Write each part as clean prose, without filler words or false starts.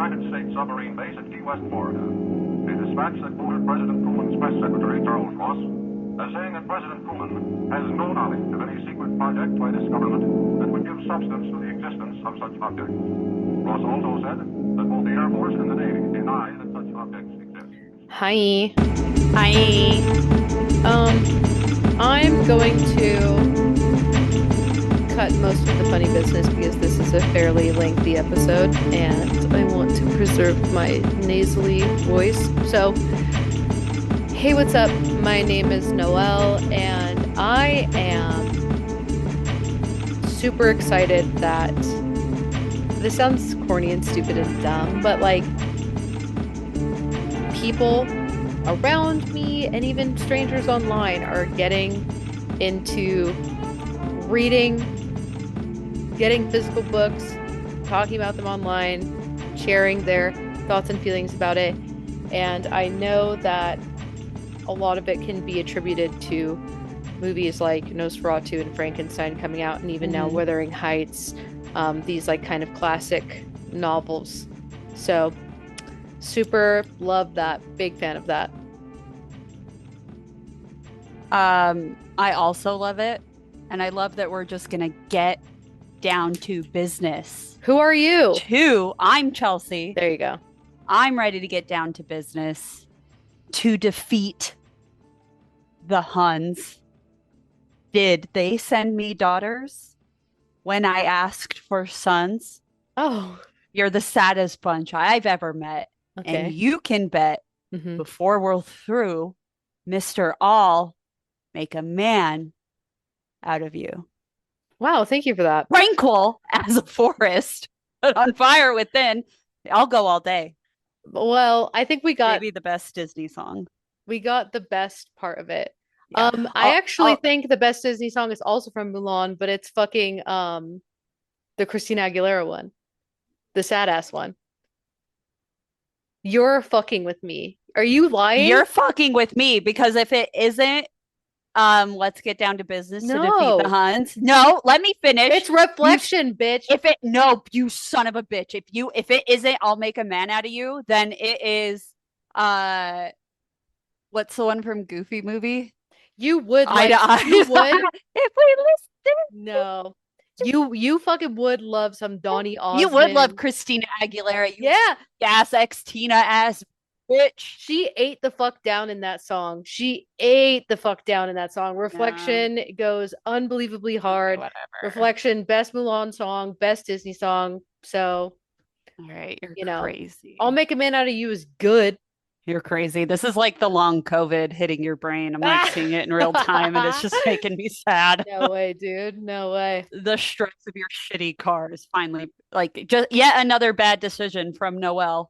United States submarine base at Key West, Florida. A dispatch that quoted President Truman's press secretary, Charles Ross, as saying that President Truman has no knowledge of any secret project by this government that would give substance to the existence of such objects. Ross also said that both the Air Force and the Navy deny that such objects exist. Hi. Hi. I'm going to cut most of the funny business because this is a fairly lengthy episode and I want to preserve my nasally voice. So, hey, what's up? My name is Noelle and I am super excited that this sounds corny and stupid and dumb, but like people around me and even strangers online are getting into reading, getting physical books, talking about them online, sharing their thoughts and feelings about it. And I know that a lot of it can be attributed to movies like Nosferatu and Frankenstein coming out, and even now Wuthering Heights, these like kind of classic novels. So super love that. Big fan of that. I also love it. And I love that we're just going to get down to business. Who are you? I'm Chelsea. There you go. I'm ready to get down to business to defeat the Huns. Did they send me daughters when I asked for sons? Oh, you're the saddest bunch I've ever met. okay. And you can bet before we're through, Mr. All make a man out of you. Wow, thank you for that. Tranquil as a forest, but on fire within. I'll go all day. Well, I think we got maybe the best Disney song. We got the best part of it. Yeah. I actually think the best Disney song is also from Mulan, but it's fucking the Christina Aguilera one. The sad ass one. You're fucking with me. Are you lying? You're fucking with me because if it isn't let's get down to business to defeat the Huns. No, let me finish. It's Reflection, bitch. You son of a bitch. If it isn't I'll make a man out of you, then it is what's the one from Goofy movie? You would you would if we listen. No. You fucking would love some Donny Osmond. You would love Christina Aguilera. Gas X Tina ass bitch. She ate the fuck down in that song. Reflection goes unbelievably hard. Whatever. Reflection, best Mulan song, best Disney song. So, all right, you're crazy. I'll Make a Man Out of You is good. You're crazy. This is like the long COVID hitting your brain. I'm like seeing it in real time and it's just making me sad. No way, dude. No way. The stress of your shitty car is finally like just yet another bad decision from Noelle.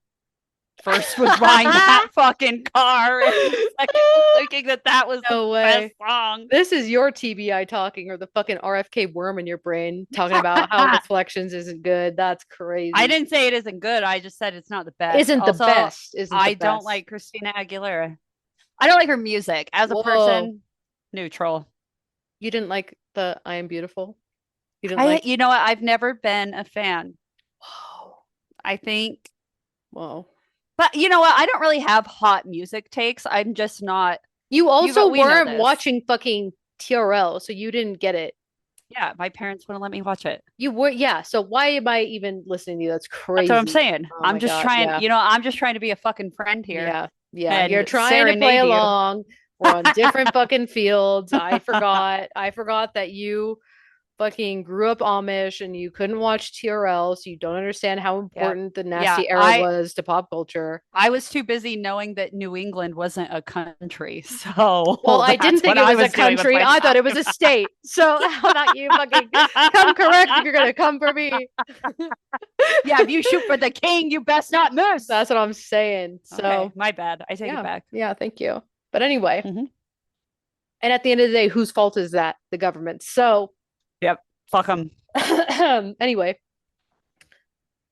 First was buying that fucking car, and second was thinking that was the best song. This is your TBI talking, or the fucking RFK worm in your brain talking about how Reflections isn't good. That's crazy. I didn't say it isn't good. I just said it's not the best. I don't like Christina Aguilera. I don't like her music as a person. Neutral. You didn't like the I Am Beautiful? You know what? I've never been a fan. Whoa. I think. Whoa. But you know what? I don't really have hot music takes. I'm just not. You also weren't watching fucking TRL, so you didn't get it. Yeah, my parents wouldn't let me watch it. You were, yeah. So why am I even listening to you? That's crazy. That's what I'm saying. I'm just trying, I'm just trying to be a fucking friend here. Yeah. Yeah. You're trying to play along. We're on different fucking fields. I forgot that you fucking grew up Amish and you couldn't watch TRL, so you don't understand how important the nasty era was to pop culture. I was too busy knowing that New England wasn't a country. So I didn't think it was a country. I thought it was a state. So how about you fucking come correct if you're gonna come for me? Yeah, if you shoot for the king, you best not miss. That's what I'm saying. So okay, my bad. I take it back. Yeah, thank you. But anyway. And at the end of the day, whose fault is that? The government. So yep. Fuck them. Anyway,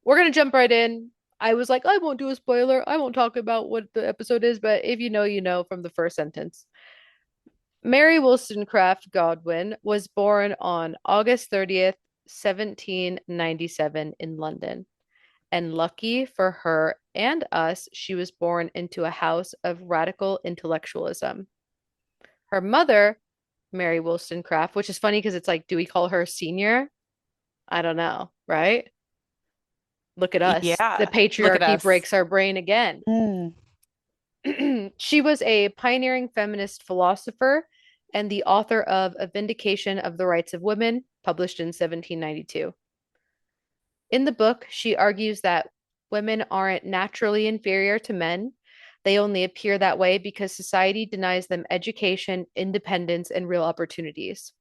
we're going to jump right in. I was like, I won't do a spoiler. I won't talk about what the episode is, but if you know, you know from the first sentence. Mary Wollstonecraft Godwin was born on August 30th, 1797 in London. And lucky for her and us, she was born into a house of radical intellectualism. Her mother, Mary Wollstonecraft, which is funny because it's like, do we call her senior? I don't know, right? Look at us. The Yeah. Look at patriarchy us. breaks our brain again. Mm. She was a pioneering feminist philosopher and the author of A Vindication of the Rights of Women, published in 1792. In the book, she argues that women aren't naturally inferior to men. They only appear that way because society denies them education, independence, and real opportunities.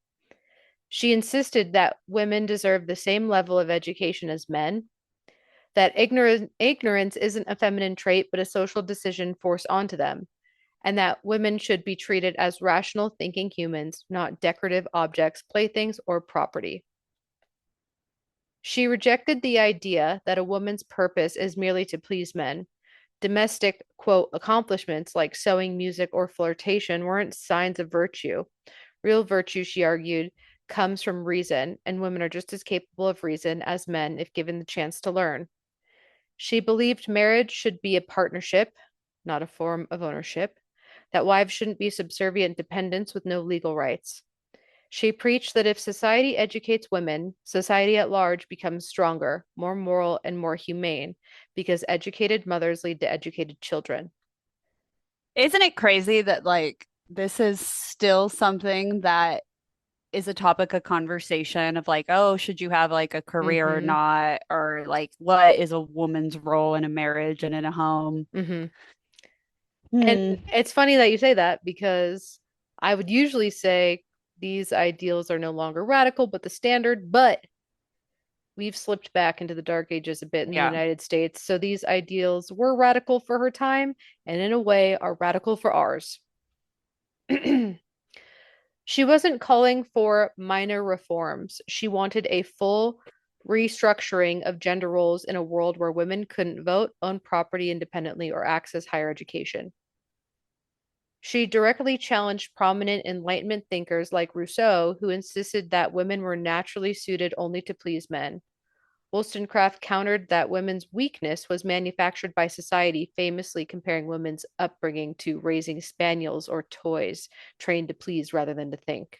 She insisted that women deserve the same level of education as men, that ignorance isn't a feminine trait, but a social decision forced onto them, and that women should be treated as rational thinking humans, not decorative objects, playthings, or property. She rejected the idea that a woman's purpose is merely to please men. Domestic, quote, accomplishments like sewing, music, or flirtation weren't signs of virtue. Real virtue, she argued, comes from reason, and women are just as capable of reason as men if given the chance to learn. She believed marriage should be a partnership, not a form of ownership, that wives shouldn't be subservient dependents with no legal rights. She preached that if society educates women, society at large becomes stronger, more moral, and more humane because educated mothers lead to educated children. Isn't it crazy that like this is still something that is a topic of conversation of like, oh, should you have like a career or Mm-hmm. not? Or like, what is a woman's role in a marriage and in a home? Mm-hmm. And Hmm. it's funny that you say that because I would usually say these ideals are no longer radical, but the standard, but we've slipped back into the dark ages a bit in the Yeah. United States. So these ideals were radical for her time and in a way are radical for ours. She wasn't calling for minor reforms. She wanted a full restructuring of gender roles in a world where women couldn't vote, own property independently, or access higher education. She directly challenged prominent Enlightenment thinkers like Rousseau, who insisted that women were naturally suited only to please men. Wollstonecraft countered that women's weakness was manufactured by society, famously comparing women's upbringing to raising spaniels or toys, trained to please rather than to think.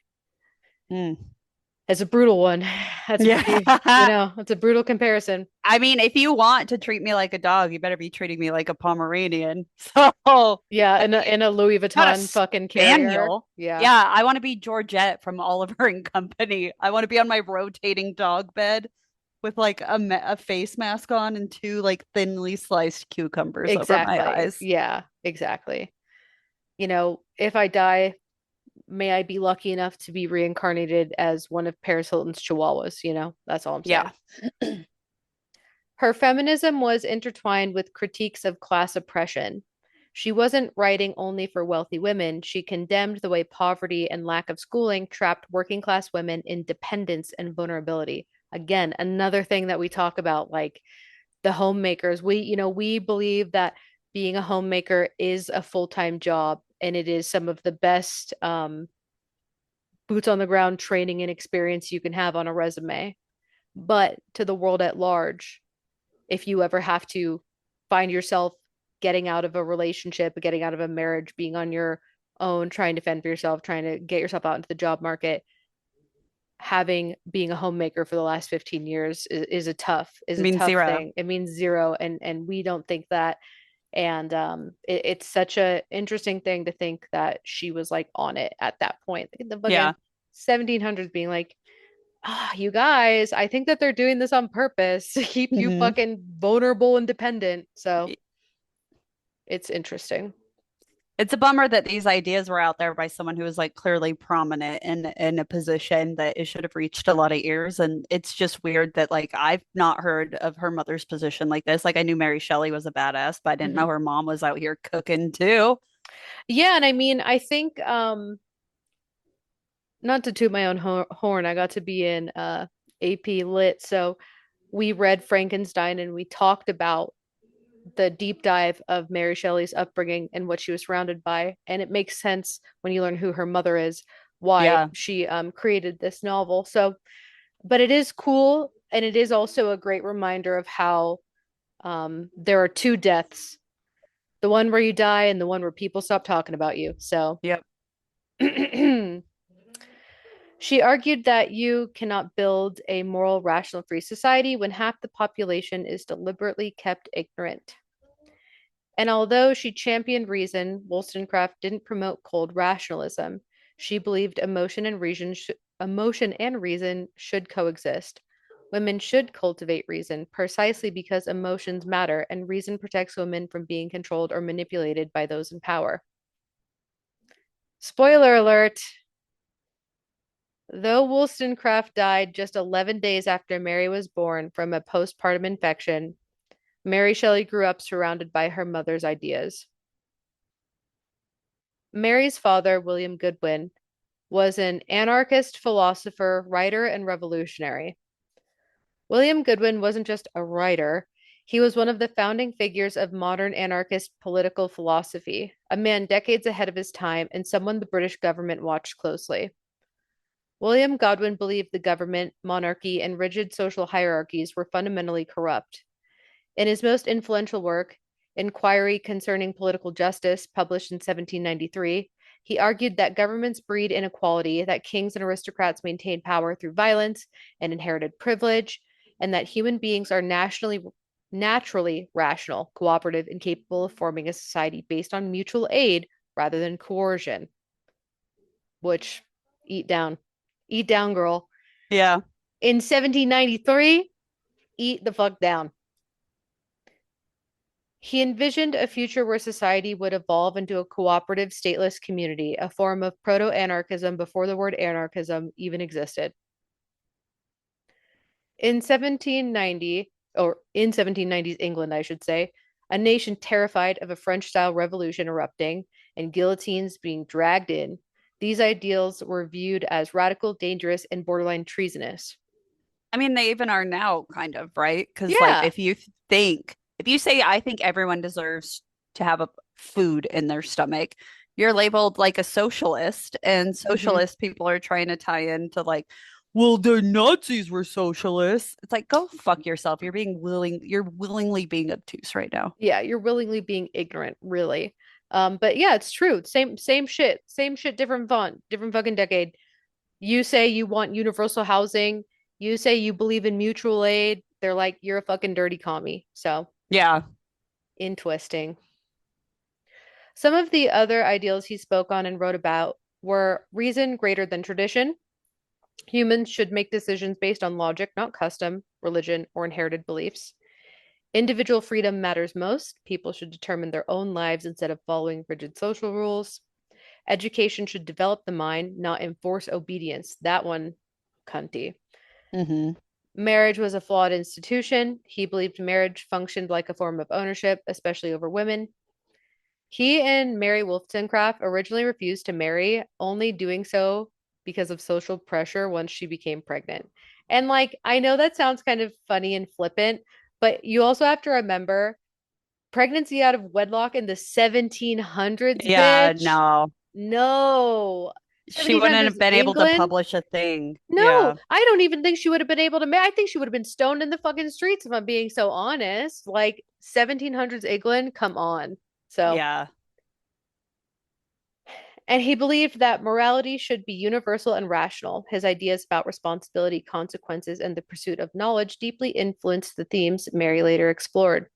Hmm. It's a brutal one. That's Yeah. pretty, it's a brutal comparison. I mean, if you want to treat me like a dog, you better be treating me like a Pomeranian. So, Yeah, I in mean, a Louis not a Vuitton fucking carrier. spaniel. Yeah, Yeah, I want to be Georgette from Oliver and Company. I want to be on my rotating dog bed with like a face mask on and two like thinly sliced cucumbers over my exactly. eyes. Yeah, exactly. If I die, may I be lucky enough to be reincarnated as one of Paris Hilton's chihuahuas, That's all I'm saying. Yeah. Her feminism was intertwined with critiques of class oppression. She wasn't writing only for wealthy women. She condemned the way poverty and lack of schooling trapped working class women in dependence and vulnerability. Again, another thing that we talk about, like the homemakers. We believe that being a homemaker is a full-time job and it is some of the best boots on the ground training and experience you can have on a resume. But to the world at large, if you ever have to find yourself getting out of a relationship, getting out of a marriage, being on your own, trying to fend for yourself, trying to get yourself out into the job market, having being a homemaker for the last 15 years is I a mean, tough zero. thing. It means zero, and we don't think that. And it's such a interesting thing to think that she was like on it at that point. The fucking Yeah. 1700s being like, you guys, I think that they're doing this on purpose to keep you Hmm. fucking vulnerable and dependent. So it's interesting. It's a bummer that these ideas were out there by someone who was like clearly prominent in a position that it should have reached a lot of ears. And it's just weird that like I've not heard of her mother's position like this. Like I knew Mary Shelley was a badass, but I didn't know Mhm. her mom was out here cooking too. Yeah, and I mean, I think not to toot my own horn, I got to be in AP Lit, so we read Frankenstein and we talked about the deep dive of Mary Shelley's upbringing and what she was surrounded by. And it makes sense when you learn who her mother is, why Yeah. she created this novel. So, but it is cool. And it is also a great reminder of how There are two deaths, the one where you die and the one where people stop talking about you. So Yep. she argued that you cannot build a moral, rational, free society when half the population is deliberately kept ignorant. And although she championed reason, Wollstonecraft didn't promote cold rationalism. She believed emotion and reason should coexist. Women should cultivate reason precisely because emotions matter and reason protects women from being controlled or manipulated by those in power. Spoiler alert, though Wollstonecraft died just 11 days after Mary was born from a postpartum infection, Mary Shelley grew up surrounded by her mother's ideas. Mary's father, William Goodwin, was an anarchist philosopher, writer, and revolutionary. William Goodwin wasn't just a writer, he was one of the founding figures of modern anarchist political philosophy, a man decades ahead of his time and someone the British government watched closely. William Godwin believed the government, monarchy, and rigid social hierarchies were fundamentally corrupt. In his most influential work, Inquiry Concerning Political Justice, published in 1793, he argued that governments breed inequality, that kings and aristocrats maintain power through violence and inherited privilege, and that human beings are naturally rational, cooperative, and capable of forming a society based on mutual aid rather than coercion. Which, eat down. Eat down, girl. Yeah. In 1793, eat the fuck down. He envisioned a future where society would evolve into a cooperative, stateless community, a form of proto anarchism before the word anarchism even existed. In 1790, or in 1790s England, I should say, a nation terrified of a French style revolution erupting and guillotines being dragged in, these ideals were viewed as radical, dangerous, and borderline treasonous. I mean, they even are now, kind of, right? Because, like, Yeah. if you say, I think everyone deserves to have a food in their stomach, you're labeled like a socialist, and Hmm. socialist people are trying to tie into, like, well, the Nazis were socialists. It's like, go fuck yourself. You're willingly being obtuse right now. Yeah, you're willingly being ignorant, really. But yeah, it's true. Same shit. Same shit, different font, different fucking decade. You say you want universal housing. You say you believe in mutual aid. They're like, you're a fucking dirty commie. So, Yeah. in twisting. Some of the other ideals he spoke on and wrote about were reason greater than tradition. Humans should make decisions based on logic, not custom, religion, or inherited beliefs. Individual freedom matters most. People should determine their own lives instead of following rigid social rules. Education should develop the mind, not enforce obedience. That one, cunty. Hmm. Marriage was a flawed institution. He believed marriage functioned like a form of ownership, especially over women. He and Mary Wollstonecraft originally refused to marry, only doing so because of social pressure once she became pregnant. And like, I know that sounds kind of funny and flippant, but you also have to remember pregnancy out of wedlock in the 1700s, Yeah, bitch. no. No. She wouldn't 1700s have been able to England? publish a thing. No, Yeah. I don't even think she would have been able to marry. I think she would have been stoned in the fucking streets if I'm being so honest. Like 1700s England, come on. So, Yeah. and he believed that morality should be universal and rational. His ideas about responsibility, consequences, and the pursuit of knowledge deeply influenced the themes Mary later explored.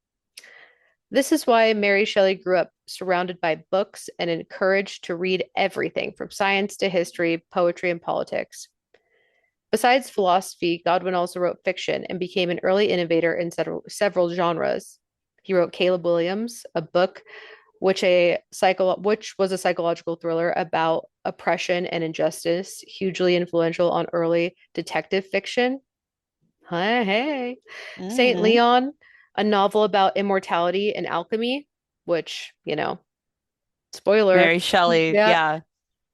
This is why Mary Shelley grew up surrounded by books and encouraged to read everything from science to history, poetry, and politics. Besides philosophy, Godwin also wrote fiction and became an early innovator in several genres. He wrote Caleb Williams, a book which was a psychological thriller about oppression and injustice, hugely influential on early detective fiction. Hey, hey. Saint Hmm. Leon, a novel about immortality and alchemy, which, spoiler, Mary Shelley. yeah.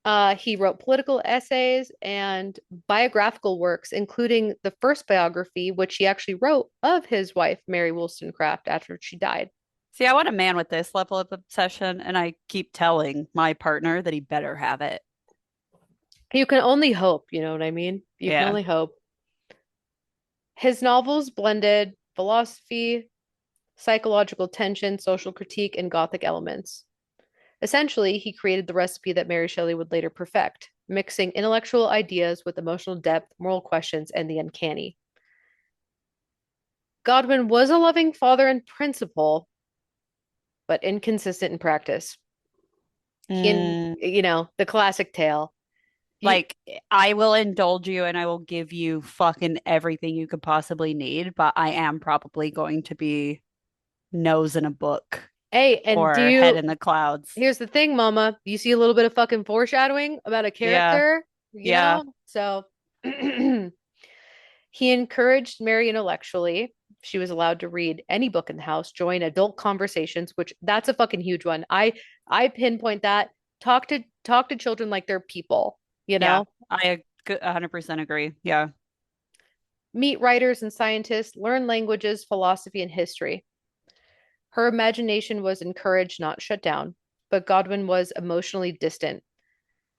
Yeah. He wrote political essays and biographical works, including the first biography, which he actually wrote of his wife, Mary Wollstonecraft, after she died. See, I want a man with this level of obsession, and I keep telling my partner that he better have it. You can only hope, you know what I mean? You can Yeah. only hope. His novels blended philosophy, psychological tension, social critique, and gothic elements. Essentially, he created the recipe that Mary Shelley would later perfect, mixing intellectual ideas with emotional depth, moral questions, and the uncanny. Godwin was a loving father in principle, but inconsistent in practice. Mm, The classic tale. You, like, I will indulge you and I will give you fucking everything you could possibly need, but I am probably going to be nose in a book hey, and or head in the clouds. here's the thing, Mama. You see a little bit of fucking foreshadowing about a Yeah, character, yeah. So he encouraged Mary intellectually. She was allowed to read any book in the house, join adult conversations, which that's a fucking huge one. I pinpoint that. Talk to children like they're people, you Yeah, know? 100% agree. Yeah. Meet writers and scientists, learn languages, philosophy, and history. Her imagination was encouraged, not shut down, but Godwin was emotionally distant.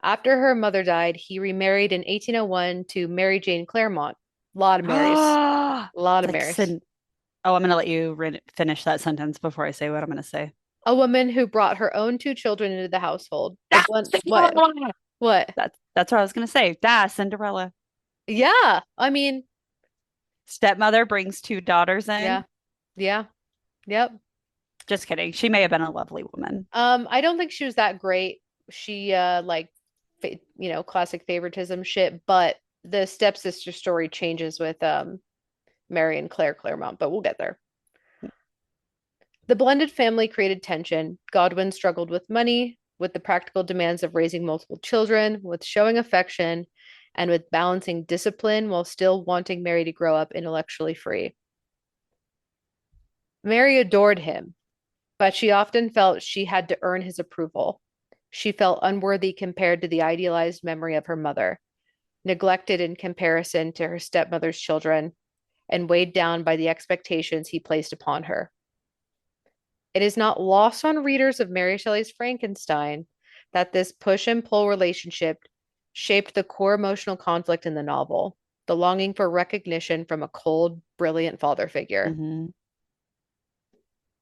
After her mother died, he remarried in 1801 to Mary Jane Clairmont. A lot of Marys. A lot of Like, Marys. oh, I'm gonna let you finish that sentence before I say what I'm gonna say. A woman who brought her own two children into the household. A blend. What? What? That's what I was gonna say. Cinderella. Yeah. I mean, Stepmother brings two daughters yeah. in. Yeah. Yep. Just kidding. She may have been a lovely woman. I don't think she was that great. She classic favoritism shit, but the stepsister story changes with Mary and Claire Claremont, but we'll get there. The blended family created tension. Godwin struggled with money, with the practical demands of raising multiple children, with showing affection, and with balancing discipline while still wanting Mary to grow up intellectually free. Mary adored him, but she often felt she had to earn his approval. She felt unworthy compared to the idealized memory of her mother, neglected in comparison to her stepmother's children, and weighed down by the expectations he placed upon her. It is not lost on readers of Mary Shelley's Frankenstein that this push and pull relationship shaped the core emotional conflict in the novel, the longing for recognition from a cold, brilliant father figure. Hmm.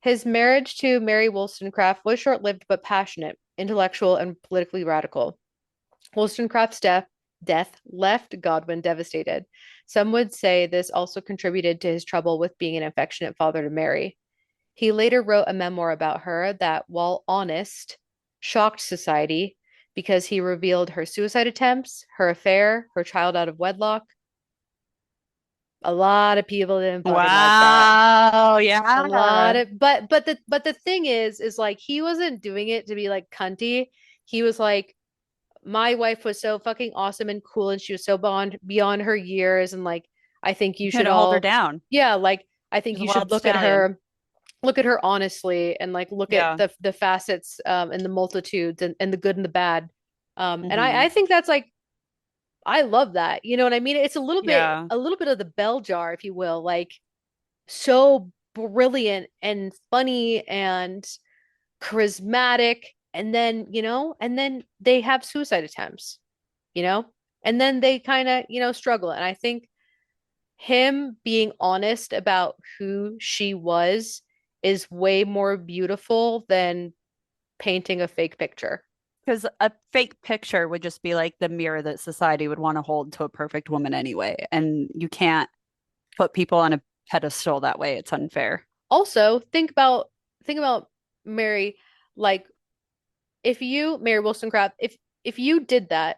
His marriage to Mary Wollstonecraft was short-lived but passionate, intellectual, and politically radical. Wollstonecraft's death left Godwin devastated. Some would say this also contributed to his trouble with being an affectionate father to Mary. He later wrote a memoir about her that, while honest, shocked society because he revealed her suicide attempts, her affair, her child out of wedlock. A lot of people didn't fucking like that. Wow. A lot Yeah. of but the thing is like he wasn't doing it to be like cunty. He was like, my wife was so fucking awesome and cool and she was so beyond her years, and like I think You you should couldn't hold her all, down. yeah, like I think She's a you should wild stallion. look at her honestly, and like look at Yeah. the facets and the multitudes and the good and the bad. And I Hmm. think that's like, I love that. You know what I mean? It's Yeah. a little bit of the bell jar, if you will, like so brilliant and funny and charismatic, and then they have suicide attempts, you know and then they kind of struggle, and I think him being honest about who she was is way more beautiful than painting a fake picture. Because a fake picture would just be like the mirror that society would want to hold to a perfect woman anyway. And you can't put people on a pedestal that way. It's unfair. Also, think about Mary, like if you Mary Wollstonecraft, if you did that,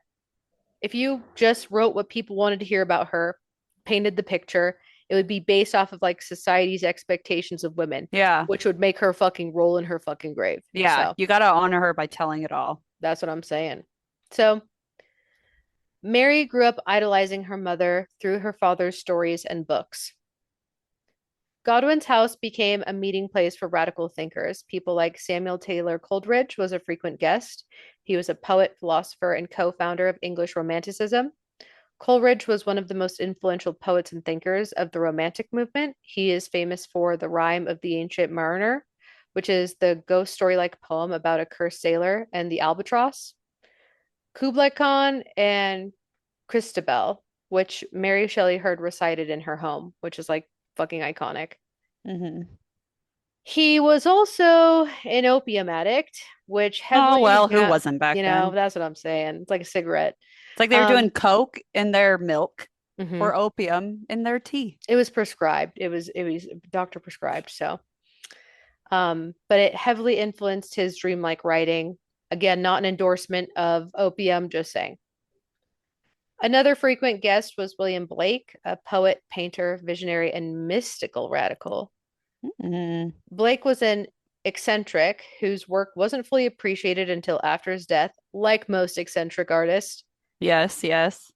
if you just wrote what people wanted to hear about her, painted the picture, it would be based off of like society's expectations of women, Yeah. which would make her fucking roll in her fucking grave. Yeah. So You got to honor her by telling it all. that's what I'm saying. So Mary grew up idolizing her mother through her father's stories and books. Godwin's house became a meeting place for radical thinkers. People like Samuel Taylor Coleridge was a frequent guest. He was a poet, philosopher, and co-founder of English Romanticism. Coleridge was one of the most influential poets and thinkers of the Romantic movement. He is famous for The Rime of the Ancient Mariner, which is the ghost story-like poem about a cursed sailor and the albatross. Kublai Khan and Christabel, which Mary Shelley heard recited in her home, which is like fucking iconic. Hmm. He was also an opium addict, which Oh, heavily, well, who wasn't back then? that's what I'm saying. It's like a cigarette. It's like they were doing Um, coke in their milk mhm. or opium in their tea. It was prescribed. It was doctor prescribed. So, but it heavily influenced his dreamlike writing. Again, not an endorsement of opium, just saying. Another frequent guest was William Blake, a poet, painter, visionary, and mystical radical. Mm. Blake was an eccentric whose work wasn't fully appreciated until after his death, like most eccentric artists. Yes, yes.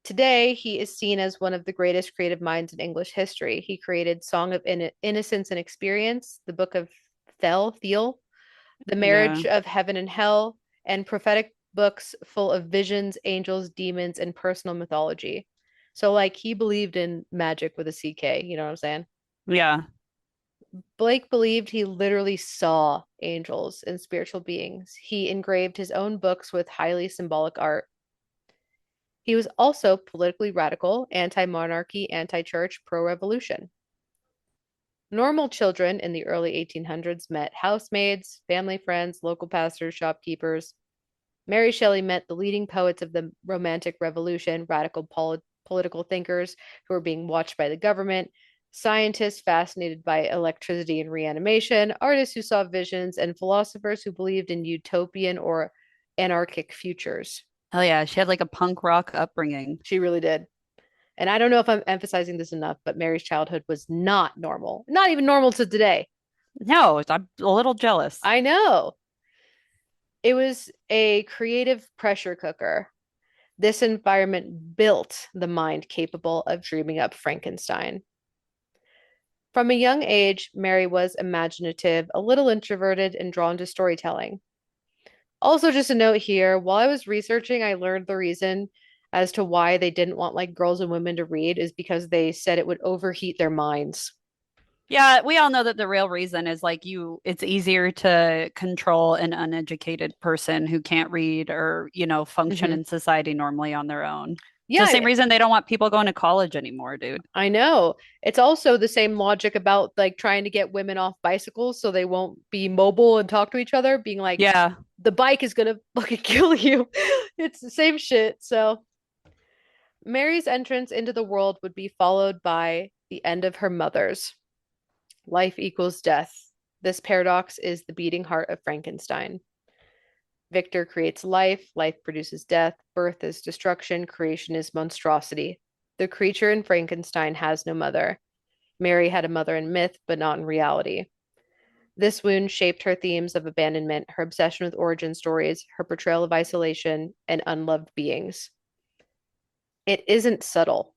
Today, he is seen as one of the greatest creative minds in English history. He created Song of Innocence and Experience, the Book of Thiel, The Yeah. Marriage of Heaven and Hell, and prophetic books full of visions, angels, demons, and personal mythology. So, like, he believed in magic with a CK, you know what I'm saying? Yeah. Blake believed he literally saw angels and spiritual beings. He engraved his own books with highly symbolic art. He was also politically radical, anti monarchy, anti church, pro revolution. Normal children in the early 1800s met housemaids, family friends, local pastors, shopkeepers. Mary Shelley met the leading poets of the Romantic Revolution, radical political thinkers who were being watched by the government, scientists fascinated by electricity and reanimation, artists who saw visions, and philosophers who believed in utopian or anarchic futures. Hell yeah. She had like a punk rock upbringing. She really did. And I don't know if I'm emphasizing this enough, but Mary's childhood was not normal, not even normal to today. No, I'm a little jealous. I know. It was a creative pressure cooker. This environment built the mind capable of dreaming up Frankenstein. From a young age, Mary was imaginative, a little introverted, and drawn to storytelling. Also, just a note here, while I was researching, I learned the reason as to why they didn't want like girls and women to read is because they said it would overheat their minds. Yeah, we all know that the real reason is like it's easier to control an uneducated person who can't read or, function Hmm. in society normally on their own. It's the same Yeah, reason they don't want people going to college anymore, dude. I know. It's also the same logic about like trying to get women off bicycles so they won't be mobile and talk to each other, being like, Yeah. the bike is gonna fucking kill you. It's the same shit. So Mary's entrance into the world would be followed by the end of her mother's. Life equals death. This paradox is the beating heart of Frankenstein. Victor creates life, life produces death, birth is destruction, creation is monstrosity. The creature in Frankenstein has no mother. Mary had a mother in myth, but not in reality. This wound shaped her themes of abandonment, her obsession with origin stories, her portrayal of isolation and unloved beings. It isn't subtle.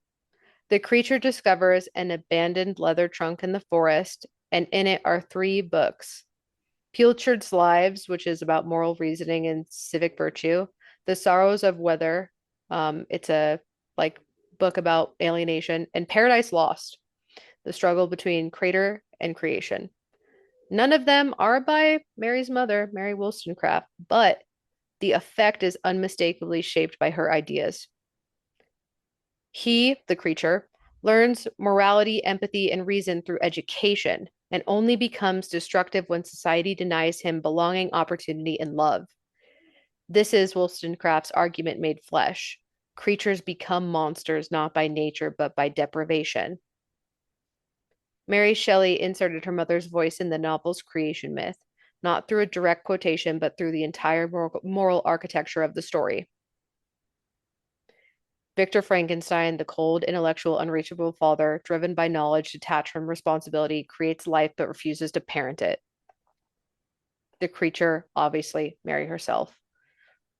The creature discovers an abandoned leather trunk in the forest, and in it are three books: Pilchard's Lives, which is about moral reasoning and civic virtue, The Sorrows of Weather, it's a like book about alienation, and Paradise Lost, the struggle between creator and creation. None of them are by Mary's mother, Mary Wollstonecraft, but the effect is unmistakably shaped by her ideas. He, the creature, learns morality, empathy, and reason through education and only becomes destructive when society denies him belonging, opportunity, and love. This is Wollstonecraft's argument made flesh. Creatures become monsters not by nature, but by deprivation. Mary Shelley inserted her mother's voice in the novel's creation myth, not through a direct quotation, but through the entire moral architecture of the story. Victor Frankenstein, the cold, intellectual, unreachable father, driven by knowledge, detached from responsibility, creates life but refuses to parent it. The creature, obviously, Mary herself,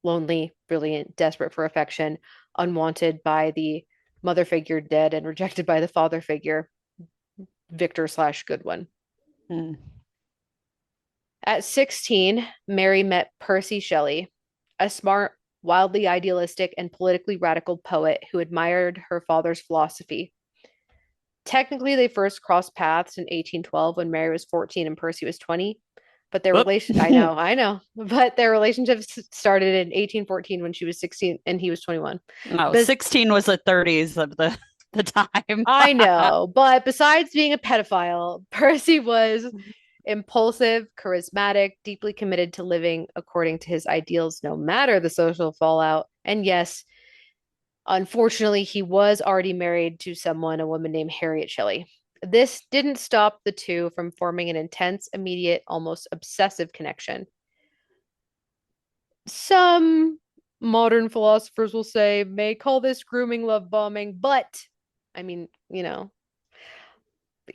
lonely, brilliant, desperate for affection, unwanted by the mother figure dead, and rejected by the father figure, Victor slash good one. Hmm. At 16, Mary met Percy Shelley, a smart, wildly idealistic, and politically radical poet who admired her father's philosophy. Technically, they first crossed paths in 1812 when Mary was 14 and Percy was 20. But their Whoop. relation, I know, but their relationship started in 1814 when she was 16 and he was 21. No, But 16 was the 30s of the time. I know, but besides being a pedophile, Percy was Impulsive, charismatic, deeply committed to living according to his ideals, no matter the social fallout. And yes, unfortunately, he was already married to someone, a woman named Harriet Shelley. This didn't stop the two from forming an intense, immediate, almost obsessive connection. Some modern philosophers will say, may call this grooming love bombing, but I mean, eh,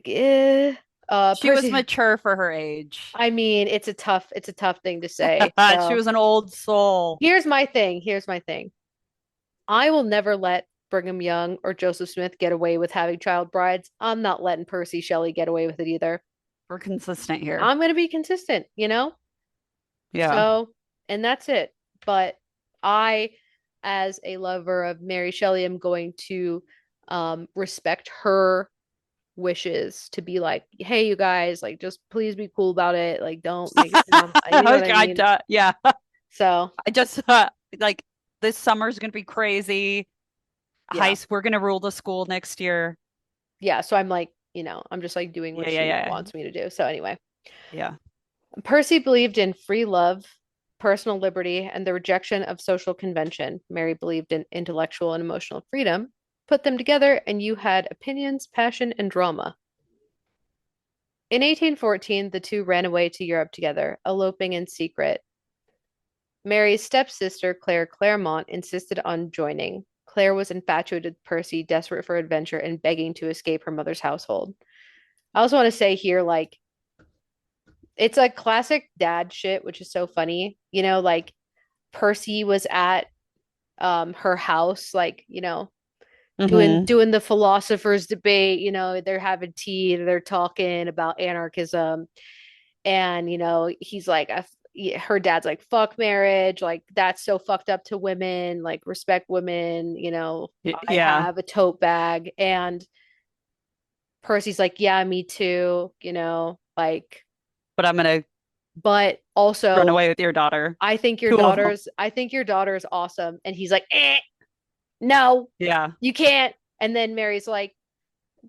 She was Percy, mature for her age. I mean, it's a tough thing to say. She So was an old soul. here's my thing. Here's my thing. I will never let Brigham Young or Joseph Smith get away with having child brides. I'm not letting Percy Shelley get away with it either. We're consistent here. I'm going to be consistent. Yeah. So, and that's it. But I, as a lover of Mary Shelley, am going to respect her wishes to be like, hey, you guys, like, just please be cool about it. Like, don't make it, you know what I mean? Yeah. So, I just like this summer's gonna be crazy. yeah. We're gonna rule the school next year. Yeah. So I'm like, I'm just like doing what Yeah, yeah, she yeah. wants me to do. So, anyway. Yeah. Percy believed in free love, personal liberty, and the rejection of social convention. Mary believed in intellectual and emotional freedom. Put them together, and you had opinions, passion, and drama. In 1814, the two ran away to Europe together, eloping in secret. Mary's stepsister, Claire Claremont, insisted on joining. Claire was infatuated with Percy, desperate for adventure and begging to escape her mother's household. I also want to say here, like, it's like classic dad shit, which is so funny. Like Percy was at her house, like, doing Mm-hmm. doing the philosophers debate, they're having tea, they're talking about anarchism, and he's like her dad's like, fuck marriage, like that's so fucked up to women, like respect women, I Yeah. have a tote bag, and Percy's like, yeah, me too, like, But I'm gonna but run also away with your daughter. I think your Two of them. daughter's I think your daughter's awesome. And he's like, no, Yeah. you can't. And then Mary's like,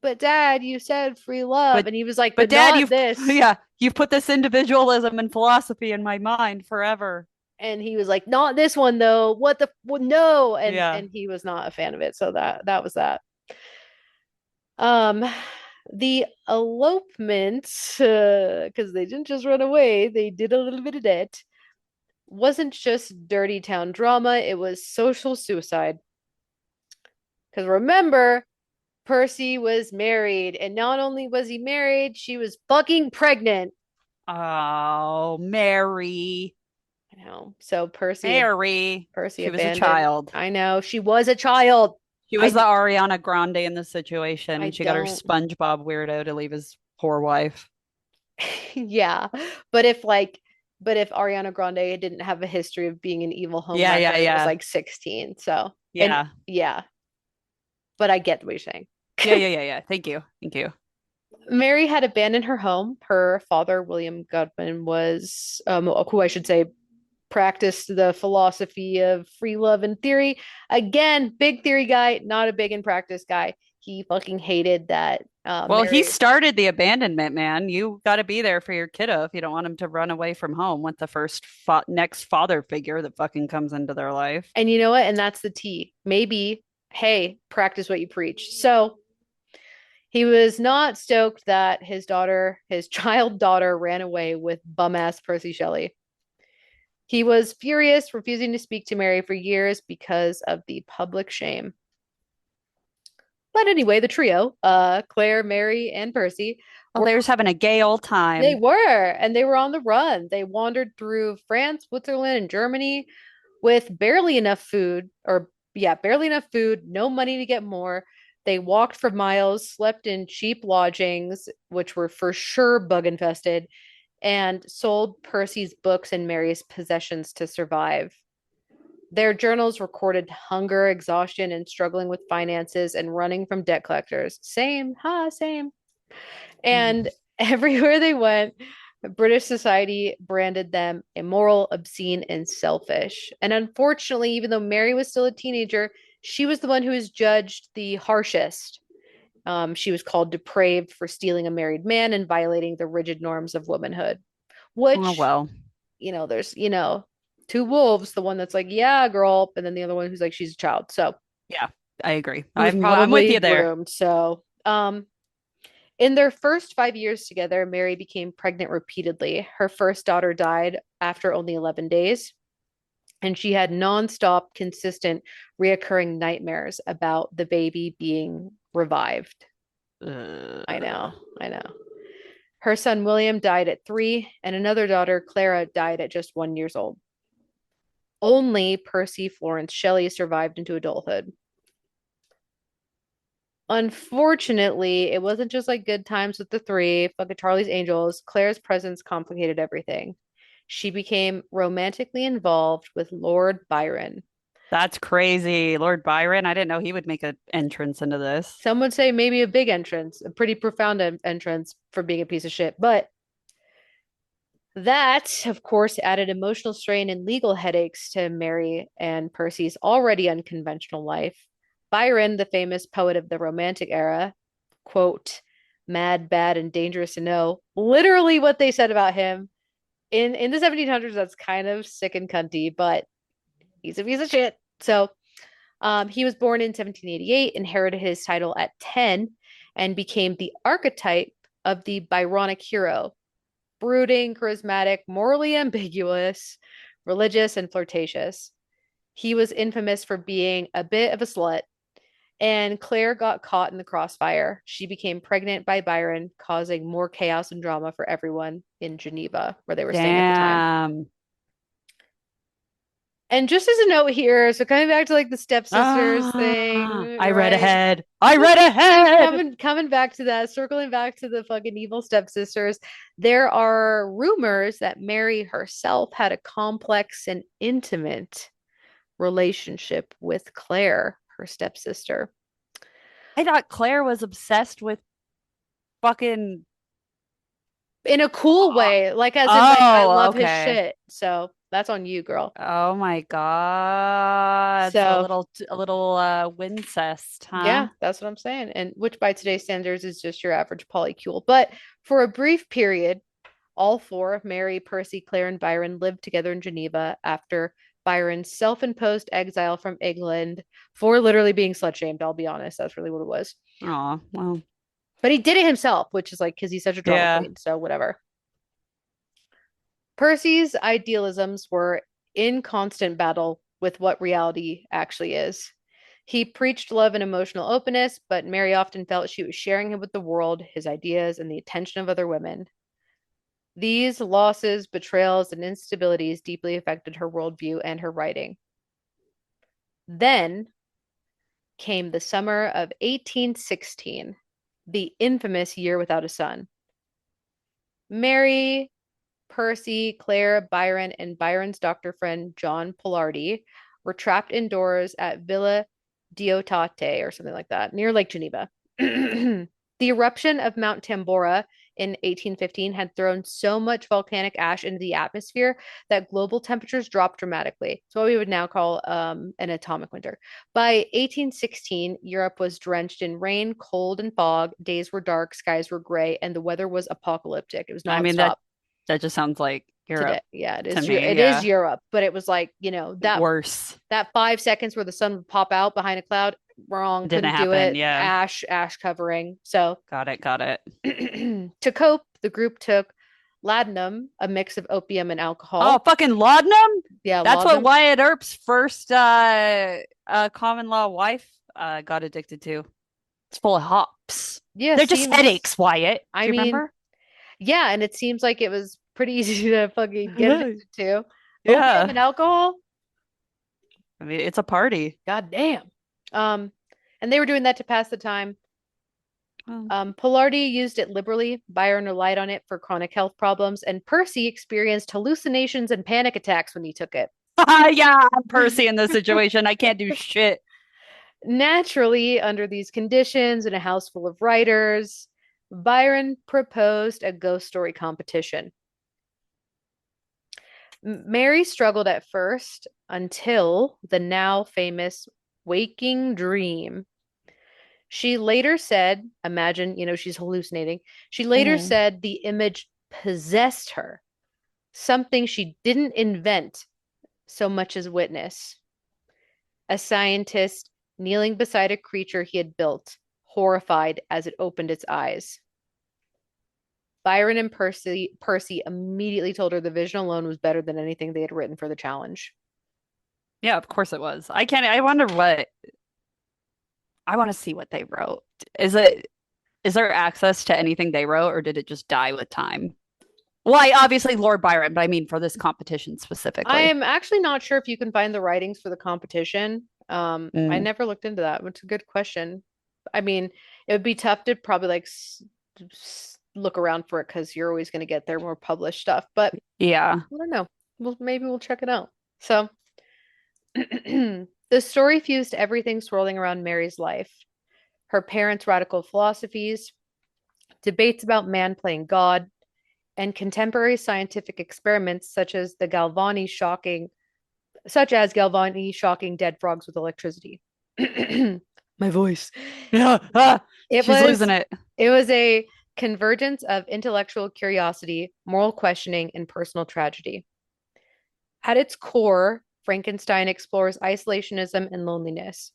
but dad, you said free love. But And he was like, but but Dad, not this. you've put this individualism and philosophy in my mind forever. And he was like, not this one though. What the well, no. And Yeah. and he was not a fan of it. So that was that. Um the elopement, because they didn't just run away, they did a little bit of that, wasn't just dirty town drama, it was social suicide. Because remember, Percy was married, and not only was he married, she was fucking pregnant. Oh, Mary. I know. So Mary. Percy She was a abandoned. child. I know she was a child. She was the I Ariana Grande in the situation, I and she got her don't. SpongeBob weirdo to leave his poor wife. Yeah, but if Ariana Grande didn't have a history of being an evil Yeah, yeah, homewrecker and was yeah. like 16, so and Yeah. yeah, but I get what you're saying. Yeah, yeah, yeah, yeah. Thank you. Thank you. Mary had abandoned her home. Her father, William Godwin, was, who I should say, practiced the philosophy of free love and theory. Again, big theory guy, not a big in practice guy. He fucking hated that Well, he Mary. started the abandonment, man. You got to be there for your kiddo if you don't want him to run away from home with the next father figure that fucking comes into their life. And you know what? And that's the T. Maybe, hey, practice what you preach. So he was not stoked that his child daughter, ran away with bum ass Percy Shelley. He was furious, refusing to speak to Mary for years because of the public shame. But anyway, the trio, Claire, Mary, and Percy, Oh, were they're just having a gay old they time. were, and they were on the run. They wandered through France, Switzerland, and Germany with barely enough food, or yeah, barely enough food, no money to get more. They walked for miles, slept in cheap lodgings, which were for sure bug infested, and sold Percy's books and Mary's possessions to survive. Their journals recorded hunger, exhaustion, and struggling with finances and running from debt collectors. Same, same. Mm. And everywhere they went, British society branded them immoral, obscene, and selfish. And unfortunately, even though Mary was still a teenager, she was the one who was judged the harshest. She was called depraved for stealing a married man and violating the rigid norms of womanhood, Oh, which, well. there's, two wolves, the one that's like, yeah, girl, and then the other one who's like, she's a child. So Yeah, I agree. it was I'm with probably you there. groomed. So, in their first 5 years together, Mary became pregnant repeatedly. Her first daughter died after only 11 days, and she had nonstop, consistent, reoccurring nightmares about the baby being revived. I know, Uh, I know. Her son William died at 3, and another daughter, Clara, died at just 1 years old. Only Percy Florence Shelley survived into adulthood. Unfortunately, it wasn't just like good times with the three, fucking Charlie's Angels. Claire's presence complicated everything. She became romantically involved with Lord Byron. that's crazy. Lord Byron, I didn't know he would make an entrance into this. Some would say maybe a big entrance, a pretty profound entrance for being a piece of shit. But that, of course, added emotional strain and legal headaches to Mary and Percy's already unconventional life. Byron, the famous poet of the Romantic era, quote, mad, bad, and dangerous to know, literally what they said about him. In the 1700s, that's kind of sick and cunty, but he's a piece of shit. So he was born in 1788, inherited his title at 10, and became the archetype of the Byronic hero, brooding, charismatic, morally ambiguous, religious, and flirtatious. He was infamous for being a bit of a slut, and Claire got caught in the crossfire. She became pregnant by Byron, causing more chaos and drama for everyone in Geneva, where they were staying at the time. Damn. And just as a note here, so coming back to like the stepsisters Ah, thing, I read right? ahead. I read ahead. Coming back to that, circling back to the fucking evil stepsisters, there are rumors that Mary herself had a complex and intimate relationship with Claire, her stepsister. I thought Claire was obsessed with fucking. In a cool Uh, way, like as in like I oh, love his okay. shit. So that's on you, girl. Oh my God. So So a little Wincest, huh? yeah, that's what I'm saying. And which by today's standards is just your average polycule. But for a brief period, all four, Mary, Percy, Claire, and Byron, lived together in Geneva after Byron's self-imposed exile from England for literally being slut-shamed. I'll be honest, that's really what it was. Oh, well, But he did it himself, which is like because he's such a drama yeah. queen. So whatever. Percy's idealisms were in constant battle with what reality actually is. He preached love and emotional openness, but Mary often felt she was sharing him with the world, his ideas, and the attention of other women. These losses, betrayals, and instabilities deeply affected her worldview and her writing. Then came the summer of 1816, the infamous year without a son. Mary, Percy, Claire, Byron, and Byron's doctor friend John Pollardi were trapped indoors at Villa Diotate or something like that, near Lake Geneva. The eruption of Mount Tambora in 1815 had thrown so much volcanic ash into the atmosphere that global temperatures dropped dramatically. It's what we would now call an atomic winter. By 1816, Europe was drenched in rain, cold, and fog. Days were dark, skies were gray, and the weather was apocalyptic. It was I mean nonstop that just sounds like today. Europe Yeah, it to is. me. It is Yeah. Europe, but it was like Worse. that 5 seconds where the sun would pop out behind a cloud. Wrong, Didn't couldn't do happen. it. Yeah. Ash covering. So Got it. Got it. to cope, the group took laudanum, a mix of opium and Oh, alcohol. fucking laudanum. Yeah, That's what laudanum. Wyatt Earp's first common law wife got addicted to. It's full of hops. Yeah, They're just seems. headaches, Wyatt. I Do you mean, remember? yeah, and it seems like it was pretty easy to fucking get addicted to. Opium Yeah. and alcohol. I mean, it's a party. God damn. Um, and they were doing that to pass the time. Oh. Pollardi used it liberally. Byron relied on it for chronic health problems, and Percy experienced hallucinations and panic attacks when he took it. Yeah, I'm Percy in this situation. I can't do shit. Naturally, under these conditions, in a house full of writers, Byron proposed a ghost story competition. Mary struggled at first until the now famous waking dream. She later said, imagine, she's hallucinating. She later Mhm. said the image possessed her, something she didn't invent so much as witness. A scientist kneeling beside a creature he had built, horrified as it opened its eyes. Byron and Percy immediately told her the vision alone was better than anything they had written for the challenge. Yeah, of course it was. I wonder what I want to see what they wrote. Is there access to anything they wrote or did it just die with time? Well, obviously Lord Byron, but I mean for this competition I specifically. am actually not sure if you can find the writings for the competition. I Mm, never looked into that. It's a good question. I mean, it would be tough to probably like look around for it because you're always going to get their more published stuff. But yeah. I don't know. Well, maybe we'll check it out. So, the story fused everything swirling around Mary's life, her parents' radical philosophies, debates about man playing God, and contemporary scientific experiments such as Galvani shocking dead frogs with electricity. My voice. Yeah. Ah, It she's was losing it. it was a convergence of intellectual curiosity, moral questioning, and personal tragedy. At its core, Frankenstein explores isolationism and loneliness.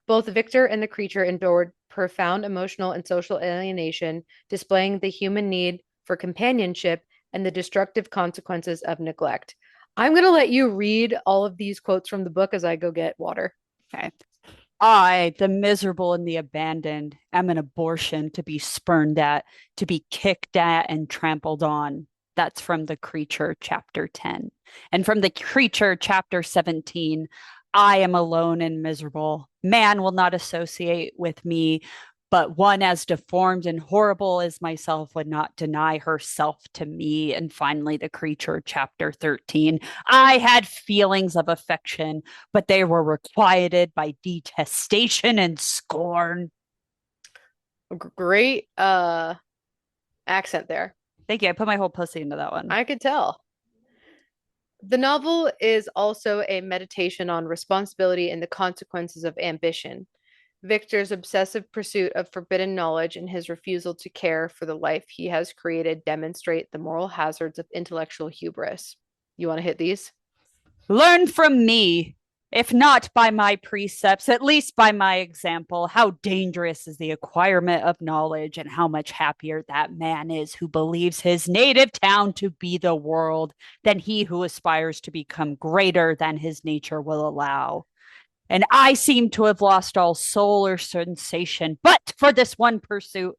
Both Victor and the creature endured profound emotional and social alienation, displaying the human need for companionship and the destructive consequences of neglect. I'm going to let you read all of these quotes from the book as I go get water. Okay. I, the miserable and the abandoned, am an abortion to be spurned at, to be kicked at and trampled on. That's from The Creature, chapter 10. And from The Creature, chapter 17, I am alone and miserable. Man will not associate with me, but one as deformed and horrible as myself would not deny herself to me. And finally, The Creature, chapter 13. I had feelings of affection, but they were requited by detestation and scorn. Great accent there. Thank you. I put my whole pussy into that one. I could tell. The novel is also a meditation on responsibility and the consequences of ambition. Victor's obsessive pursuit of forbidden knowledge and his refusal to care for the life he has created demonstrate the moral hazards of intellectual hubris. You want to hit these? Learn from me, if not by my precepts, at least by my example, how dangerous is the acquirement of knowledge and how much happier that man is who believes his native town to be the world than he who aspires to become greater than his nature will allow. And I seem to have lost all soul or sensation, but for this one pursuit.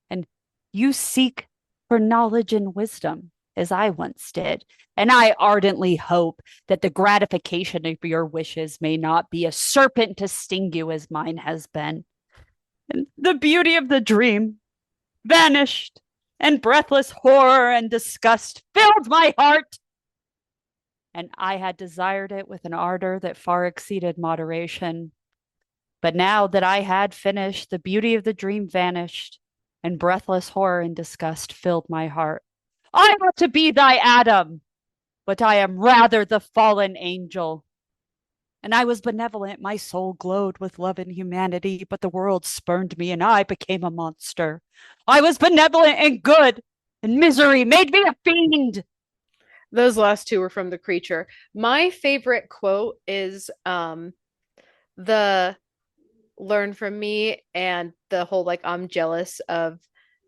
And you seek for knowledge and wisdom, as I once did. And I ardently hope that the gratification of your wishes may not be a serpent to sting you as mine has been. And the beauty of the dream vanished, and breathless horror and disgust filled my heart. And I had desired it with an ardor that far exceeded moderation. But now that I had finished, the beauty of the dream vanished, and breathless horror and disgust filled my heart. I ought to be thy Adam, but I am rather the fallen angel. And I was benevolent, my soul glowed with love and humanity, but the world spurned me, and I became a monster. I was benevolent and good, and misery made me a fiend. Those last two were from The Creature. My favorite quote is the learn from me and the whole like I'm jealous of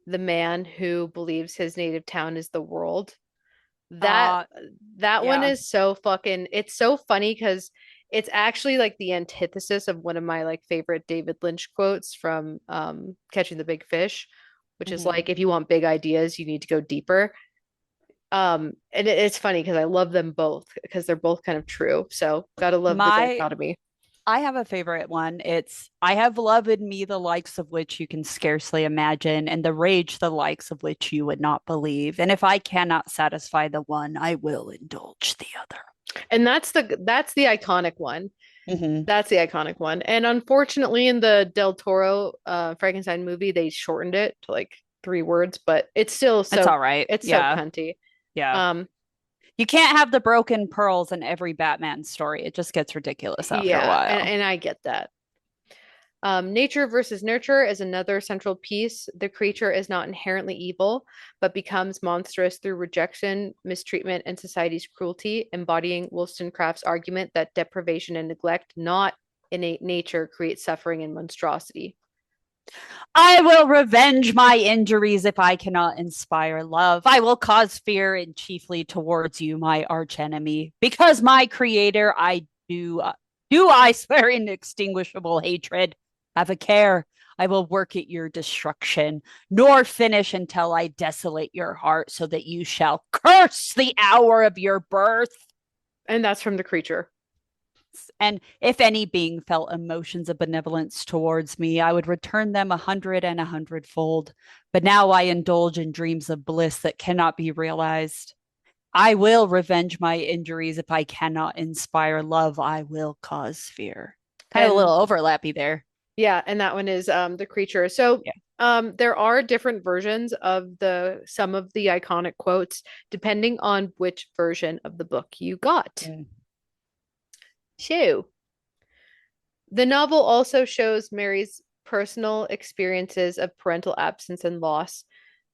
the man who believes his native town is the world. That Uh, that one yeah. is so fucking it's so funny because it's actually like the antithesis of one of my like favorite David Lynch quotes from Catching the Big Fish, which is Mm-hmm. like if you want big ideas, you need to go deeper. And it's funny because I love them both because they're both kind of true. So gotta love the My dichotomy. I have a favorite one. It's I have love in me the likes of which you can scarcely imagine, and the rage the likes of which you would not believe. And if I cannot satisfy the one, I will indulge the other. And that's the iconic one. Mm-hmm. That's the iconic one. And unfortunately, in the Del Toro Frankenstein movie, they shortened it to like 3 words, but It's all right. it's so Yeah. cunty. Yeah. Um, You can't have the broken pearls in every Batman story. It just gets ridiculous after a yeah, and, while. and I get that. Nature versus nurture is another central piece. The creature is not inherently evil, but becomes monstrous through rejection, mistreatment, and society's cruelty, embodying Wollstonecraft's argument that deprivation and neglect, not innate nature, create suffering and monstrosity. I will revenge my injuries if I cannot inspire love. I will cause fear and chiefly towards you, my archenemy. Because my creator, do I swear inextinguishable hatred. Have a care. I will work at your destruction, nor finish until I desolate your heart, so that you shall curse the hour of your birth. And that's from the creature. And if any being felt emotions of benevolence towards me, I would return them 100 and 100-fold. But now I indulge in dreams of bliss that cannot be realized. I will revenge my injuries if I cannot inspire love. I will cause fear. Kind of a And little overlappy there. yeah, and that one is the creature. So Yeah. there are different versions of the some of the iconic quotes depending on which version of the book you got. Mm. So the novel also shows Mary's personal experiences of parental absence and loss.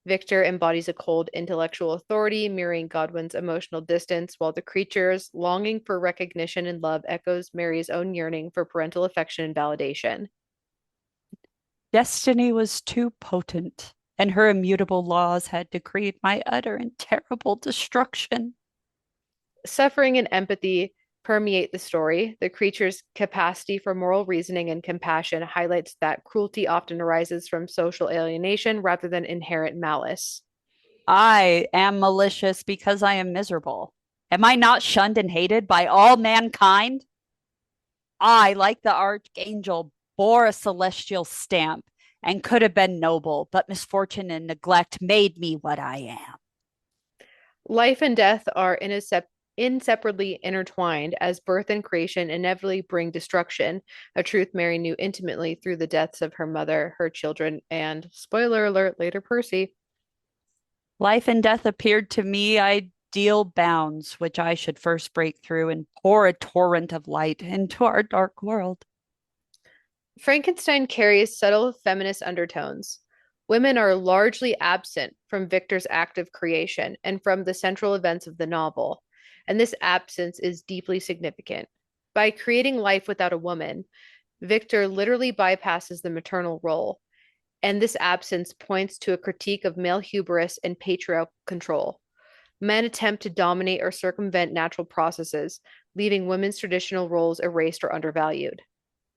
Victor embodies a cold intellectual authority, mirroring Godwin's emotional distance, while the creature's longing for recognition and love echoes Mary's own yearning for parental affection and validation. Destiny was too potent, and her immutable laws had decreed my utter and terrible destruction. Suffering and empathy permeate the story. The creature's capacity for moral reasoning and compassion highlights that cruelty often arises from social alienation rather than inherent malice. I am malicious because I am miserable. Am I not shunned and hated by all mankind? I, like the archangel, bore a celestial stamp and could have been noble, but misfortune and neglect made me what I am. Life and death are inseparably intertwined, as birth and creation inevitably bring destruction, a truth Mary knew intimately through the deaths of her mother, her children, and, spoiler alert, later Percy. Life and death appeared to me ideal bounds, which I should first break through and pour a torrent of light into our dark world. Frankenstein carries subtle feminist undertones. Women are largely absent from Victor's act of creation and from the central events of the novel, and this absence is deeply significant. By creating life without a woman, Victor literally bypasses the maternal role, and this absence points to a critique of male hubris and patriarchal control. Men attempt to dominate or circumvent natural processes, leaving women's traditional roles erased or undervalued.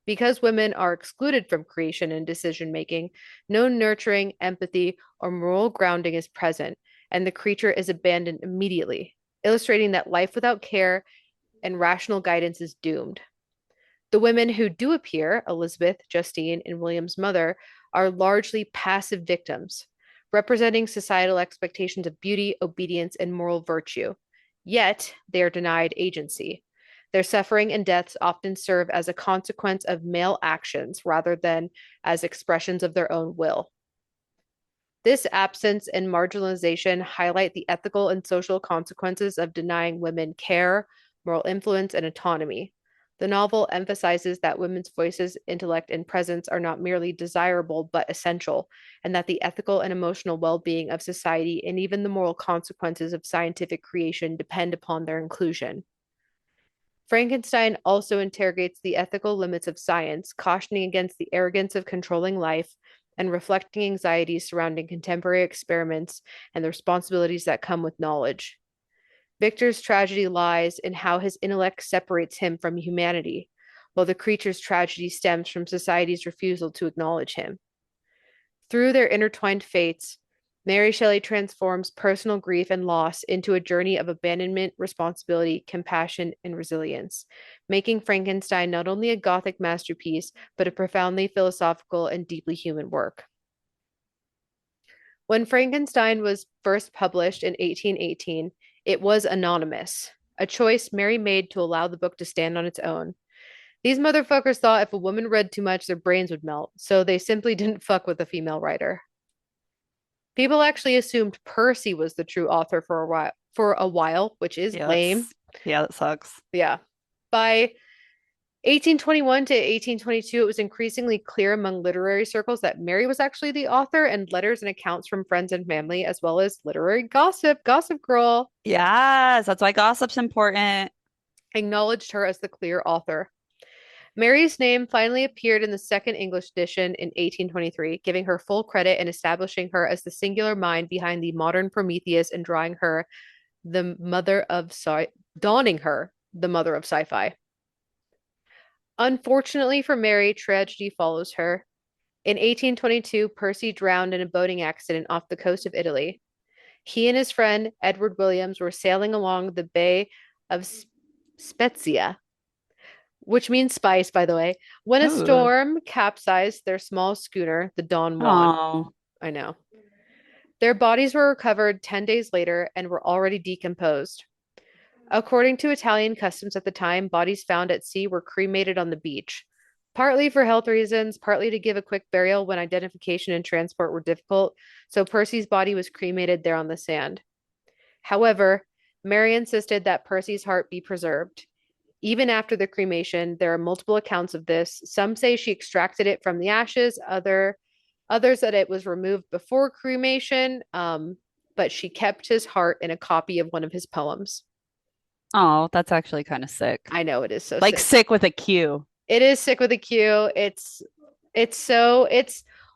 Because women are excluded from creation and decision making, no nurturing, empathy, or moral grounding is present, and the creature is abandoned immediately, illustrating that life without care and rational guidance is doomed. The women who do appear, Elizabeth, Justine, and William's mother, are largely passive victims, representing societal expectations of beauty, obedience, and moral virtue. Yet they are denied agency. Their suffering and deaths often serve as a consequence of male actions rather than as expressions of their own will. This absence and marginalization highlight the ethical and social consequences of denying women care, moral influence, and autonomy. The novel emphasizes that women's voices, intellect, and presence are not merely desirable but essential, and that the ethical and emotional well being of society and even the moral consequences of scientific creation depend upon their inclusion. Frankenstein also interrogates the ethical limits of science, cautioning against the arrogance of controlling life and reflecting anxieties surrounding contemporary experiments and the responsibilities that come with knowledge. Victor's tragedy lies in how his intellect separates him from humanity, while the creature's tragedy stems from society's refusal to acknowledge him. Through their intertwined fates, Mary Shelley transforms personal grief and loss into a journey of abandonment, responsibility, compassion, and resilience, making Frankenstein not only a Gothic masterpiece, but a profoundly philosophical and deeply human work. When Frankenstein was first published in 1818, it was anonymous, a choice Mary made to allow the book to stand on its own. These motherfuckers thought if a woman read too much, their brains would melt, so they simply didn't fuck with a female writer. People actually assumed Percy was the true author for a while, which is Yeah, lame. that sucks. Yeah. By 1821 to 1822, it was increasingly clear among literary circles that Mary was actually the author, and letters and accounts from friends and family, as well as literary gossip, Gossip Girl, Yes, that's why gossip's important. acknowledged her as the clear author. Mary's name finally appeared in the second English edition in 1823, giving her full credit and establishing her as the singular mind behind the modern Prometheus and drawing her the mother of sci dawning her the mother of sci-fi. Unfortunately for Mary, tragedy follows her. In 1822, Percy drowned in a boating accident off the coast of Italy. He and his friend, Edward Williams, were sailing along the Bay of Spezia, which means spice, by the way, when a Ooh. storm capsized their small schooner, the Don Juan. Oh. I know. Their bodies were recovered 10 days later and were already decomposed. According to Italian customs at the time, bodies found at sea were cremated on the beach, partly for health reasons, partly to give a quick burial when identification and transport were difficult. So Percy's body was cremated there on the sand. However, Mary insisted that Percy's heart be preserved. Even after the cremation, there are multiple accounts of this. Some say she extracted it from the ashes, others that it was removed before cremation, but she kept his heart in a copy of one of his poems. Oh, that's actually kind of sick. I know it is so Like sick. sick with a Q. It is sick with a Q. It's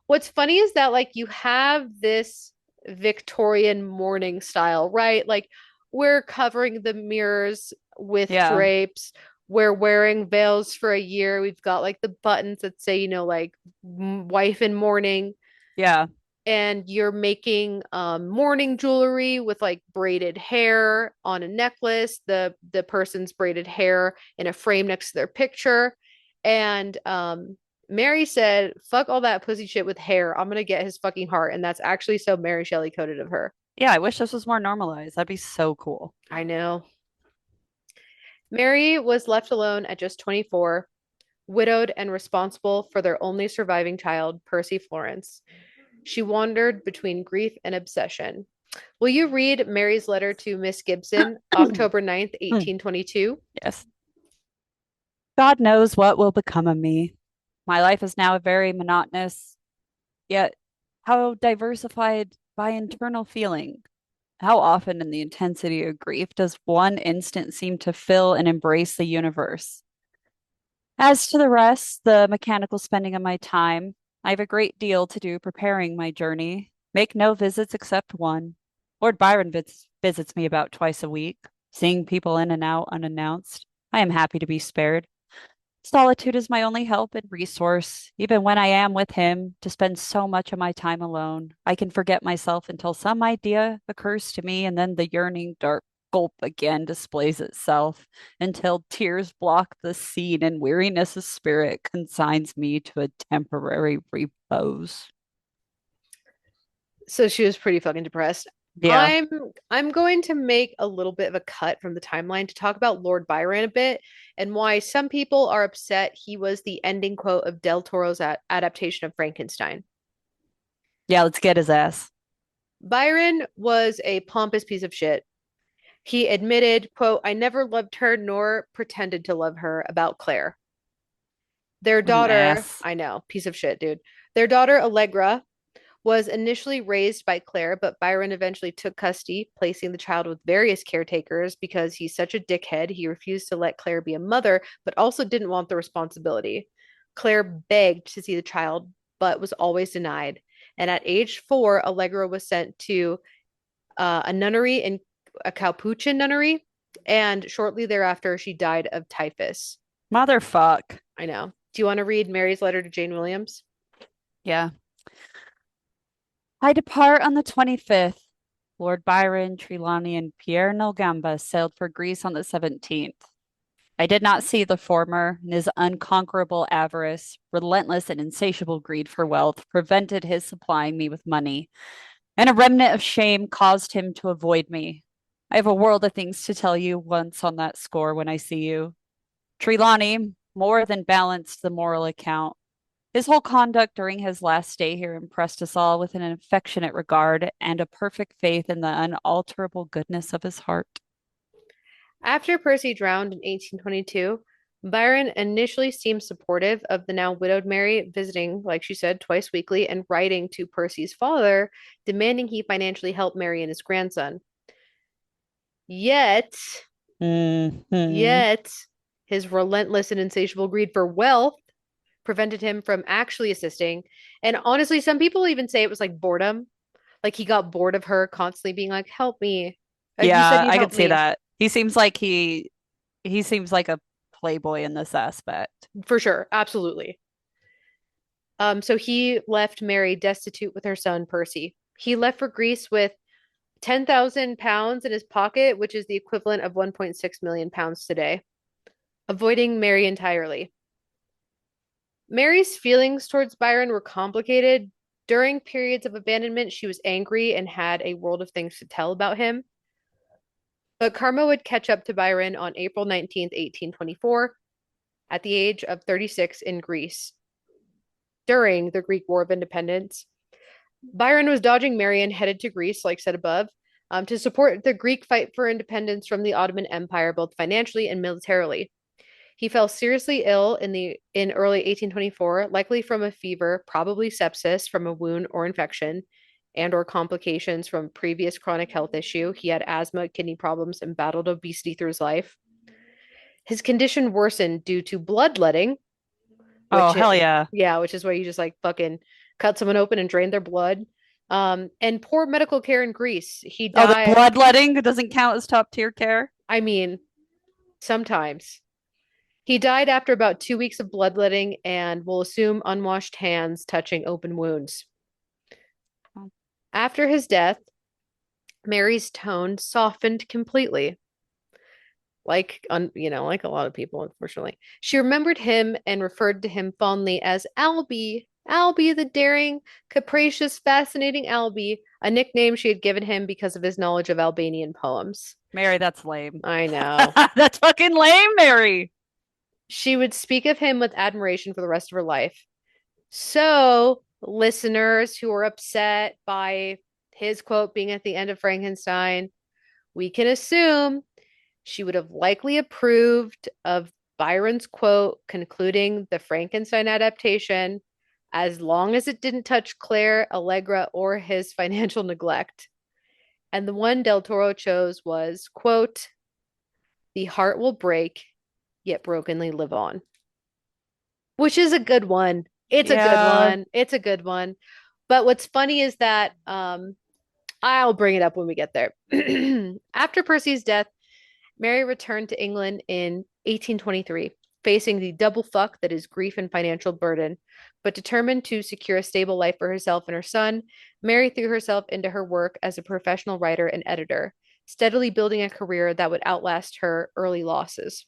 what's funny is that like you have this Victorian mourning style, right? Like we're covering the mirrors with Yeah. drapes. We're wearing veils for a year. We've got like the buttons that say, like wife in mourning, Yeah. and you're making mourning jewelry with like braided hair on a necklace, the person's braided hair in a frame next to their picture. And Mary said, fuck all that pussy shit with hair. I'm gonna get his fucking heart. And that's actually so Mary Shelley coded of her. Yeah, I wish this was more normalized. That'd be so cool. I know. Mary was left alone at just 24, widowed and responsible for their only surviving child, Percy Florence. She wandered between grief and obsession. Will you read Mary's letter to Miss Gibson, October 9th, 1822? Yes. God knows what will become of me. My life is now very monotonous, yet how diversified by internal feeling. How often in the intensity of grief does one instant seem to fill and embrace the universe? As to the rest, the mechanical spending of my time, I have a great deal to do preparing my journey. Make no visits except one. Lord Byron visits me about twice a week, seeing people in and out unannounced. I am happy to be spared. Solitude is my only help and resource. Even when I am with him, to spend so much of my time alone, I can forget myself until some idea occurs to me, and then the yearning dark gulp again displays itself until tears block the scene and weariness of spirit consigns me to a temporary repose. So she was pretty fucking depressed. Yeah. I'm I'm going to make a little bit of a cut from the timeline to talk about Lord Byron a bit and why some people are upset he was the ending quote of Del Toro's adaptation of Frankenstein. Yeah, let's get his ass. Byron was a pompous piece of shit. He admitted, quote, I never loved her nor pretended to love her about Claire. Their What an daughter, ass. I know, piece of shit, dude. Their daughter, Allegra, was initially raised by Claire, but Byron eventually took custody, placing the child with various caretakers because he's such a dickhead. He refused to let Claire be a mother, but also didn't want the responsibility. Claire begged to see the child, but was always denied. And at age 4, Allegra was sent to a nunnery in a Capuchin nunnery, and shortly thereafter, she died of typhus. Motherfuck. I know. Do you want to read Mary's letter to Jane Williams? Yeah. I depart on the 25th. Lord Byron, Trelawney, and Pierre Nogamba sailed for Greece on the 17th. I did not see the former, and his unconquerable avarice, relentless and insatiable greed for wealth, prevented his supplying me with money, and a remnant of shame caused him to avoid me. I have a world of things to tell you once on that score when I see you. Trelawney more than balanced the moral account. His whole conduct during his last stay here impressed us all with an affectionate regard and a perfect faith in the unalterable goodness of his heart. After Percy drowned in 1822, Byron initially seemed supportive of the now widowed Mary, visiting, like she said, twice weekly and writing to Percy's father, demanding he financially help Mary and his grandson. Yet, Hmm. yet, his relentless and insatiable greed for wealth prevented him from actually assisting. And honestly, some people even say it was like boredom. Like he got bored of her constantly being like, "Help me. You said Yeah, you'd I help could see me." that. He seems like a playboy in this aspect. For sure. Absolutely. So he left Mary destitute with her son Percy. He left for Greece with 10,000 pounds in his pocket, which is the equivalent of 1.6 million pounds today, avoiding Mary entirely. Mary's feelings towards Byron were complicated. During periods of abandonment, she was angry and had a world of things to tell about him. But karma would catch up to Byron on April 19th, 1824, at the age of 36 in Greece during the Greek War of Independence. Byron was dodging Mary and headed to Greece, like said above, to support the Greek fight for independence from the Ottoman Empire, both financially and militarily. He fell seriously ill in early 1824, likely from a fever, probably sepsis from a wound or infection, and or complications from previous chronic health issue. He had asthma, kidney problems, and battled obesity through his life. His condition worsened due to bloodletting, Oh, which hell yeah. yeah, which is where you just like fucking cut someone open and drain their blood. And poor medical care in Greece. He Oh, the died. bloodletting doesn't count as top tier care. I mean, sometimes. He died after about 2 weeks of bloodletting and will assume unwashed hands touching open wounds. Oh. After his death, Mary's tone softened completely, like a lot of people, unfortunately. She remembered him and referred to him fondly as Albie, Albie the daring, capricious, fascinating Albie, a nickname she had given him because of his knowledge of Albanian poems. Mary, that's lame. I know. That's fucking lame, Mary. She would speak of him with admiration for the rest of her life. So, listeners who are upset by his quote being at the end of Frankenstein, we can assume she would have likely approved of Byron's quote concluding the Frankenstein adaptation as long as it didn't touch Claire, Allegra, or his financial neglect. And the one Del Toro chose was, quote, the heart will break, yet brokenly live on, which is a good one. It's a good Yeah. one. It's a good one. But what's funny is that I'll bring it up when we get there. After Percy's death, Mary returned to England in 1823, facing the double fuck that is grief and financial burden. But determined to secure a stable life for herself and her son, Mary threw herself into her work as a professional writer and editor, steadily building a career that would outlast her early losses.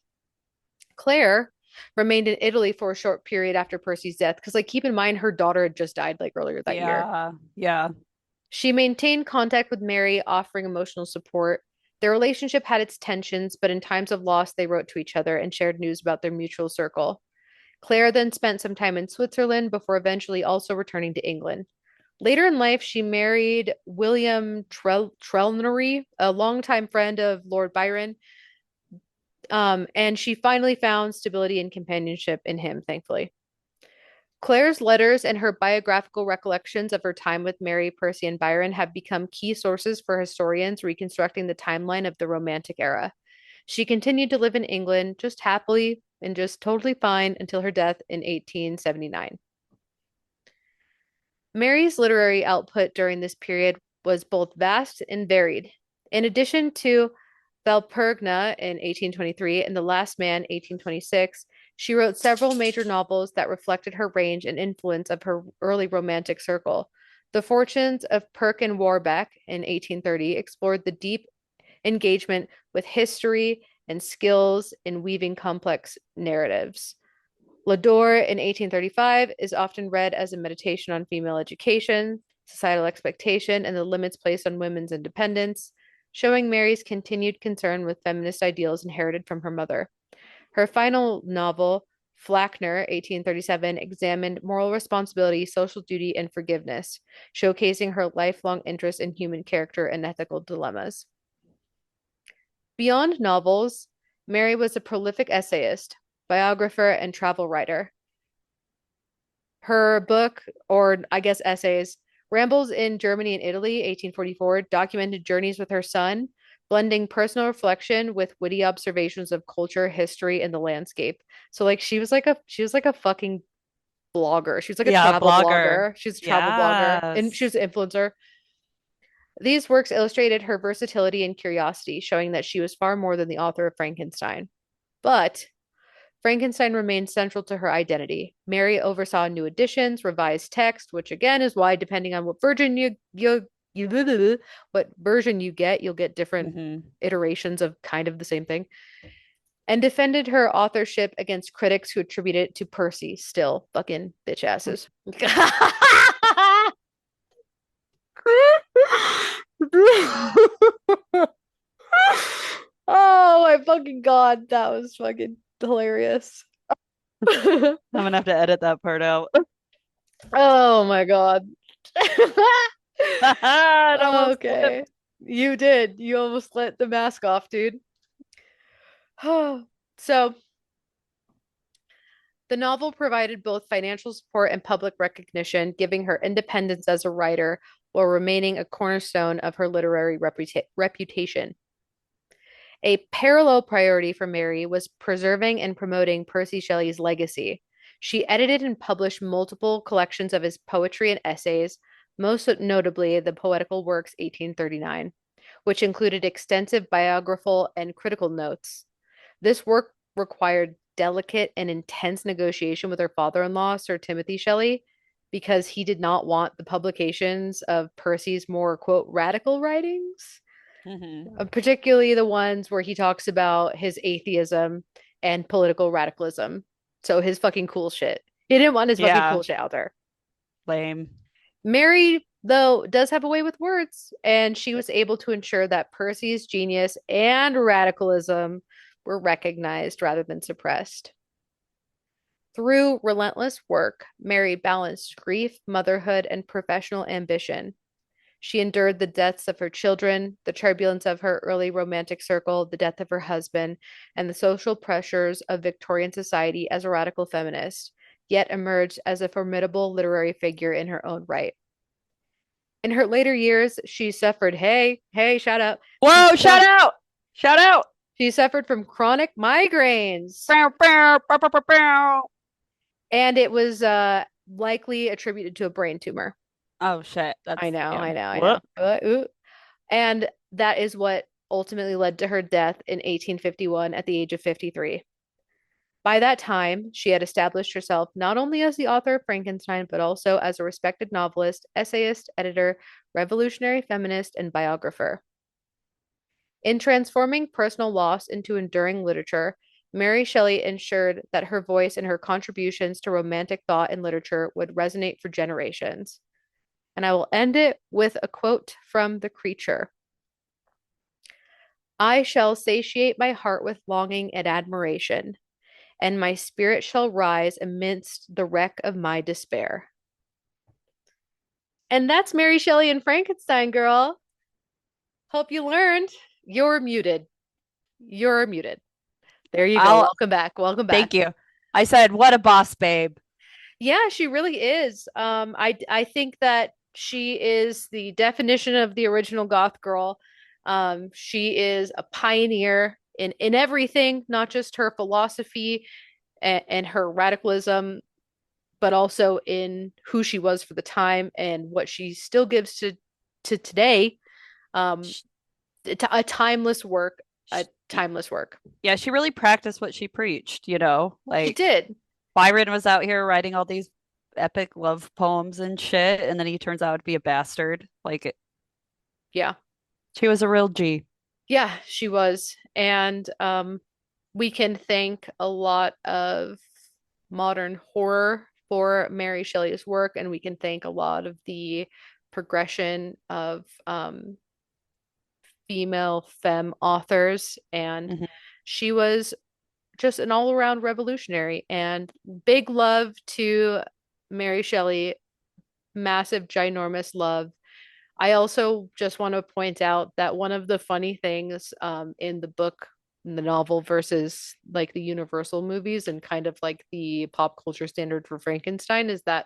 Claire remained in Italy for a short period after Percy's death, because, like, keep in mind her daughter had just died like earlier that year. Yeah. Yeah. She maintained contact with Mary, offering emotional support. Their relationship had its tensions, but in times of loss, they wrote to each other and shared news about their mutual circle. Claire then spent some time in Switzerland before eventually also returning to England. Later in life, she married William Trelawney, a longtime friend of Lord Byron, and she finally found stability and companionship in him, thankfully. Claire's letters and her biographical recollections of her time with Mary, Percy, and Byron have become key sources for historians reconstructing the timeline of the Romantic era. She continued to live in England just happily and just totally fine until her death in 1879. Mary's literary output during this period was both vast and varied. In addition to Valperga in 1823 and The Last Man, 1826, she wrote several major novels that reflected her range and influence of her early romantic circle. The Fortunes of Perkin Warbeck in 1830 explored the deep engagement with history and skills in weaving complex narratives. Lador in 1835 is often read as a meditation on female education, societal expectation, and the limits placed on women's independence, showing Mary's continued concern with feminist ideals inherited from her mother. Her final novel, Flackner, 1837, examined moral responsibility, social duty, and forgiveness, showcasing her lifelong interest in human character and ethical dilemmas. Beyond novels, Mary was a prolific essayist. biographer, and travel writer. Her book, or I guess essays, Rambles in Germany and Italy, 1844, documented journeys with her son, blending personal reflection with witty observations of culture, history, and the landscape. So like she was like a fucking blogger. She was like a Yeah, travel blogger. blogger. She's a travel blogger and she Yes. was an influencer. These works illustrated her versatility and curiosity, showing that she was far more than the author of Frankenstein. But Frankenstein remained central to her identity. Mary oversaw new editions, revised text, which again is why, depending on what version what version you get, you'll get different Hmm. iterations of kind of the same thing, and defended her authorship against critics who attributed it to Percy, still fucking bitch asses. Oh my fucking God, that was fucking hilarious. I'm gonna have to edit that part out. Oh my God. It almost Okay. slipped. You did. You almost let the mask off, dude. So, the novel provided both financial support and public recognition, giving her independence as a writer while remaining a cornerstone of her literary reputation. A parallel priority for Mary was preserving and promoting Percy Shelley's legacy. She edited and published multiple collections of his poetry and essays, most notably the Poetical Works 1839, which included extensive biographical and critical notes. This work required delicate and intense negotiation with her father-in-law, Sir Timothy Shelley, because he did not want the publications of Percy's more, quote, radical writings, Hmm. particularly the ones where he talks about his atheism and political radicalism. So his fucking cool shit. He didn't want his fucking Yeah, cool shit out there. lame. Mary, though, does have a way with words, and she was able to ensure that Percy's genius and radicalism were recognized rather than suppressed. Through relentless work, Mary balanced grief, motherhood, and professional ambition. She endured the deaths of her children, the turbulence of her early romantic circle, the death of her husband, and the social pressures of Victorian society as a radical feminist, yet emerged as a formidable literary figure in her own right. In her later years, she suffered, hey, shout out. She Whoa, shout suffered out! Shout out! she suffered from chronic migraines, Bow, bow, bow, bow, bow, bow. and it was likely attributed to a brain tumor. Oh shit. I That's know, I damn. know, I know. What? Ooh. And that is what ultimately led to her death in 1851 at the age of 53. By that time, she had established herself not only as the author of Frankenstein, but also as a respected novelist, essayist, editor, revolutionary feminist, and biographer. In transforming personal loss into enduring literature, Mary Shelley ensured that her voice and her contributions to romantic thought and literature would resonate for generations. And I will end it with a quote from The Creature. I shall satiate my heart with longing and admiration, and my spirit shall rise amidst the wreck of my despair. And that's Mary Shelley and Frankenstein, girl. Hope you learned. You're muted. You're muted. There you go. I'll Welcome back. Welcome thank back. you. I said, what a boss, babe. Yeah, she really is. I think that she is the definition of the original goth girl. She is a pioneer in everything, not just her philosophy and her radicalism, but also in who she was for the time and what she still gives to today. Um, Sh- a timeless work, a sh- timeless work. Yeah, she really practiced what she preached, you know? She Like did. Byron was out here writing all these epic love poems and shit, and then he turns out to be a bastard. Yeah. She was a real G. Yeah, she was. And we can thank a lot of modern horror for Mary Shelley's work, and we can thank a lot of the progression of female femme authors. And Hmm. she was just an all-around revolutionary. And big love to Mary Shelley, massive, ginormous love. I also just want to point out that one of the funny things in the book in the novel versus like the Universal movies and kind of like the pop culture standard for Frankenstein is that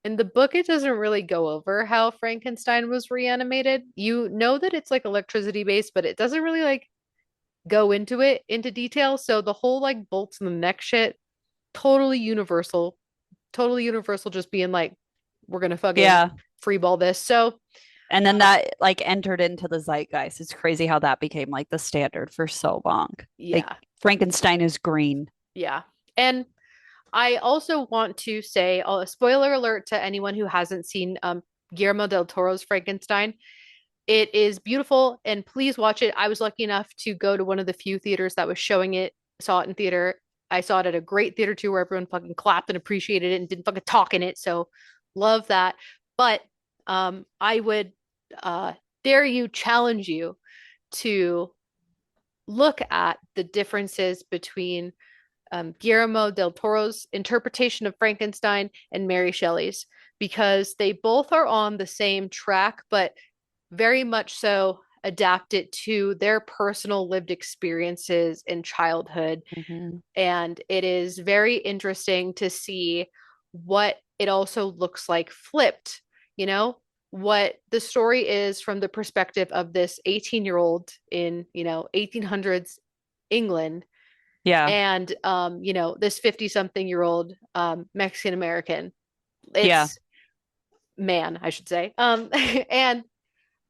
in the book it doesn't really go over how Frankenstein was reanimated. You know that it's like electricity based, but it doesn't really like go into it into detail. So the whole like bolts in the neck shit, totally universal, totally universal, just being like, we're gonna fucking Yeah. freeball this. So, And then that like entered into the zeitgeist. It's crazy how that became like the standard for so long. Like yeah, Frankenstein is green. yeah. And I also want to say, a spoiler alert to anyone who hasn't seen Guillermo del Toro's Frankenstein. It is beautiful and please watch it. I was lucky enough to go to one of the few theaters that was showing it, saw it in theater. I saw it at a great theater too, where everyone fucking clapped and appreciated it and didn't fucking talk in it. So love that. But I would uh, dare you, challenge you to look at the differences between Guillermo del Toro's interpretation of Frankenstein and Mary Shelley's, because they both are on the same track, but very much so adapt it to their personal lived experiences in childhood. Mm-hmm. And it is very interesting to see what it also looks like flipped, you know, what the story is from the perspective of this 18-year-old in, 1800s England Yeah. and this 50 something year old Mexican American. Yeah. It's man, I should say. And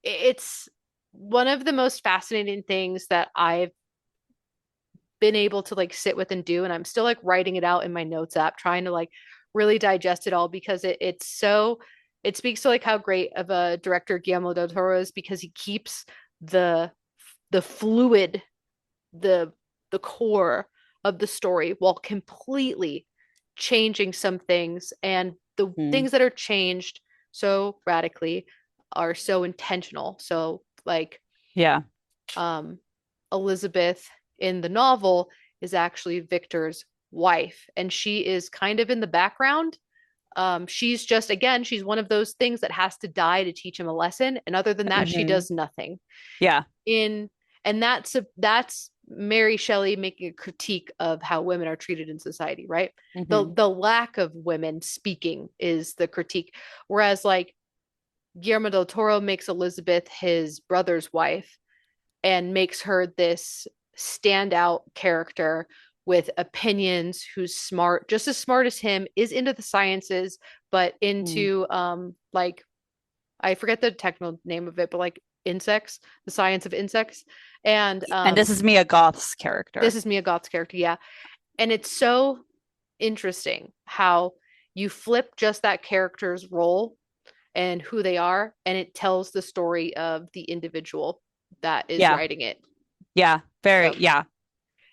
it's one of the most fascinating things that I've been able to like sit with and do. And I'm still like writing it out in my notes app, trying to like really digest it all because it speaks to like how great of a director Guillermo del Toro is because he keeps the the fluid, the the core of the story while completely changing some things. And the Mm. things that are changed so radically are so intentional. So like Yeah. um, Elizabeth in the novel is actually Victor's wife, and she is kind of in the background. She's just, again, she's one of those things that has to die to teach him a lesson, and other than that, she Mm-hmm. does nothing. Yeah. In and that's Mary Shelley making a critique of how women are treated in society, right? Mm-hmm. The lack of women speaking is the critique, whereas like Guillermo del Toro makes Elizabeth his brother's wife and makes her this standout character with opinions, who's smart, just as smart as him, is into the sciences, but Mm. into like I forget the technical name of it, but like insects, the science of insects. And And this is Mia Goth's this character. is Mia Goth's character, yeah. And it's so interesting how you flip just that character's role and who they are, and it tells the story of the individual that is Yeah. writing it. Yeah. Very, So yeah.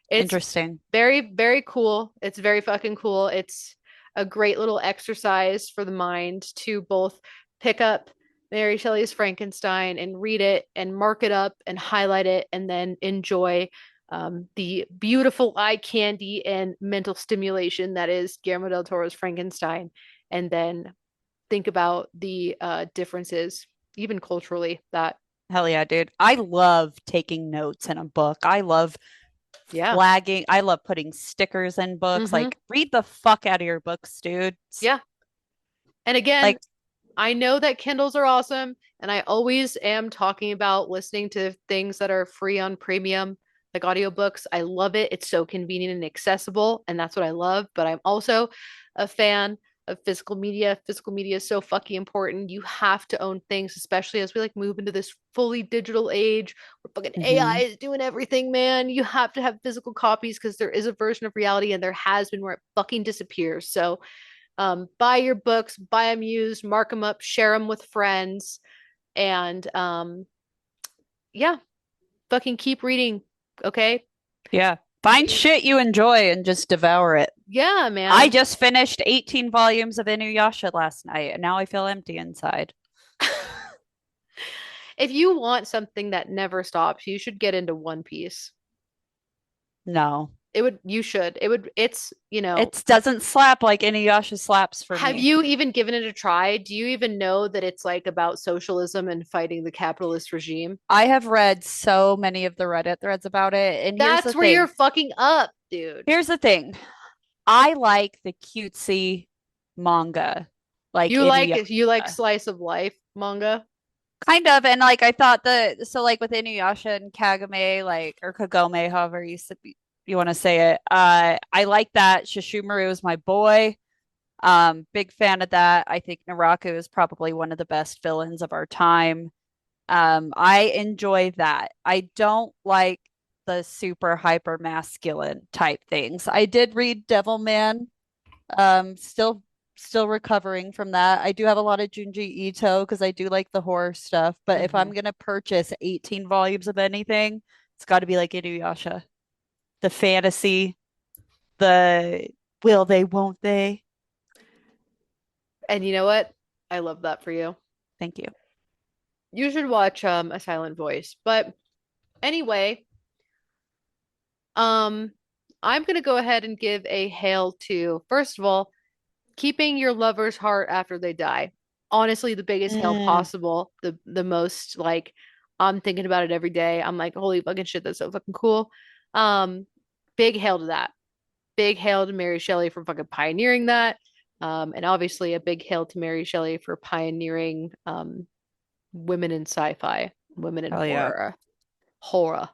it's Interesting. very, very cool. It's very fucking cool. It's a great little exercise for the mind to both pick up Mary Shelley's Frankenstein and read it and mark it up and highlight it and then enjoy the beautiful eye candy and mental stimulation that is Guillermo del Toro's Frankenstein, and then think about the differences, even culturally, that, Hell yeah, dude. I love taking notes in a book. I love yeah. flagging. I love putting stickers in books. Mm-hmm. Like, read the fuck out of your books, dude. Yeah. And again, Like, I know that Kindles are awesome, and I always am talking about listening to things that are free on premium, like audiobooks. I love it. It's so convenient and accessible, and that's what I love. But I'm also a fan of physical media. Physical media is so fucking important. You have to own things, especially as we like move into this fully digital age where fucking AI mhm. is doing everything, man. You have to have physical copies because there is a version of reality, and there has been, where it fucking disappears. So buy your books, buy them used, mark them up, share them with friends, and yeah, fucking keep reading. Okay. Yeah. Find shit you enjoy and just devour it. Yeah, I man. just finished 18 volumes of Inuyasha last night, and now I feel empty inside. If you want something that never stops, you should get into One Piece. No. You should. It's, It doesn't slap like Inuyasha slaps for have me. you even given it a try? Do you even know that it's like about socialism and fighting the capitalist regime? I have read so many of the Reddit threads about it, and here's the That's where you're thing. fucking up, dude. Here's the thing. I like the cutesy manga, like You like Inuyasha. slice of life manga? Kind of, and like I thought like with Inuyasha and Kagame, like or Kagome, however you want to say it. I like that. Shishumaru is my boy. Big fan of that. I think Naraku is probably one of the best villains of our time. I enjoy that. I don't like the super hyper masculine type things. I did read Devilman. Still recovering from that. I do have a lot of Junji Ito because I do like the horror stuff. But if Hmm. I'm gonna purchase 18 volumes of anything, it's got to be like Inuyasha. The fantasy, the will they, won't they? And you know what? I love that for you. Thank you. You should watch A Silent Voice. But anyway, um I'm gonna go ahead and give a hail to, first of all, keeping your lover's heart after they die. Honestly, the biggest hail Mm, possible. The most like I'm thinking about it every day. I'm like, holy fucking shit, that's so fucking cool. Um, big hail to that. Big hail to Mary Shelley for fucking pioneering that. And obviously a big hail to Mary Shelley for pioneering women in sci-fi, women in hell yeah. horror. Horror.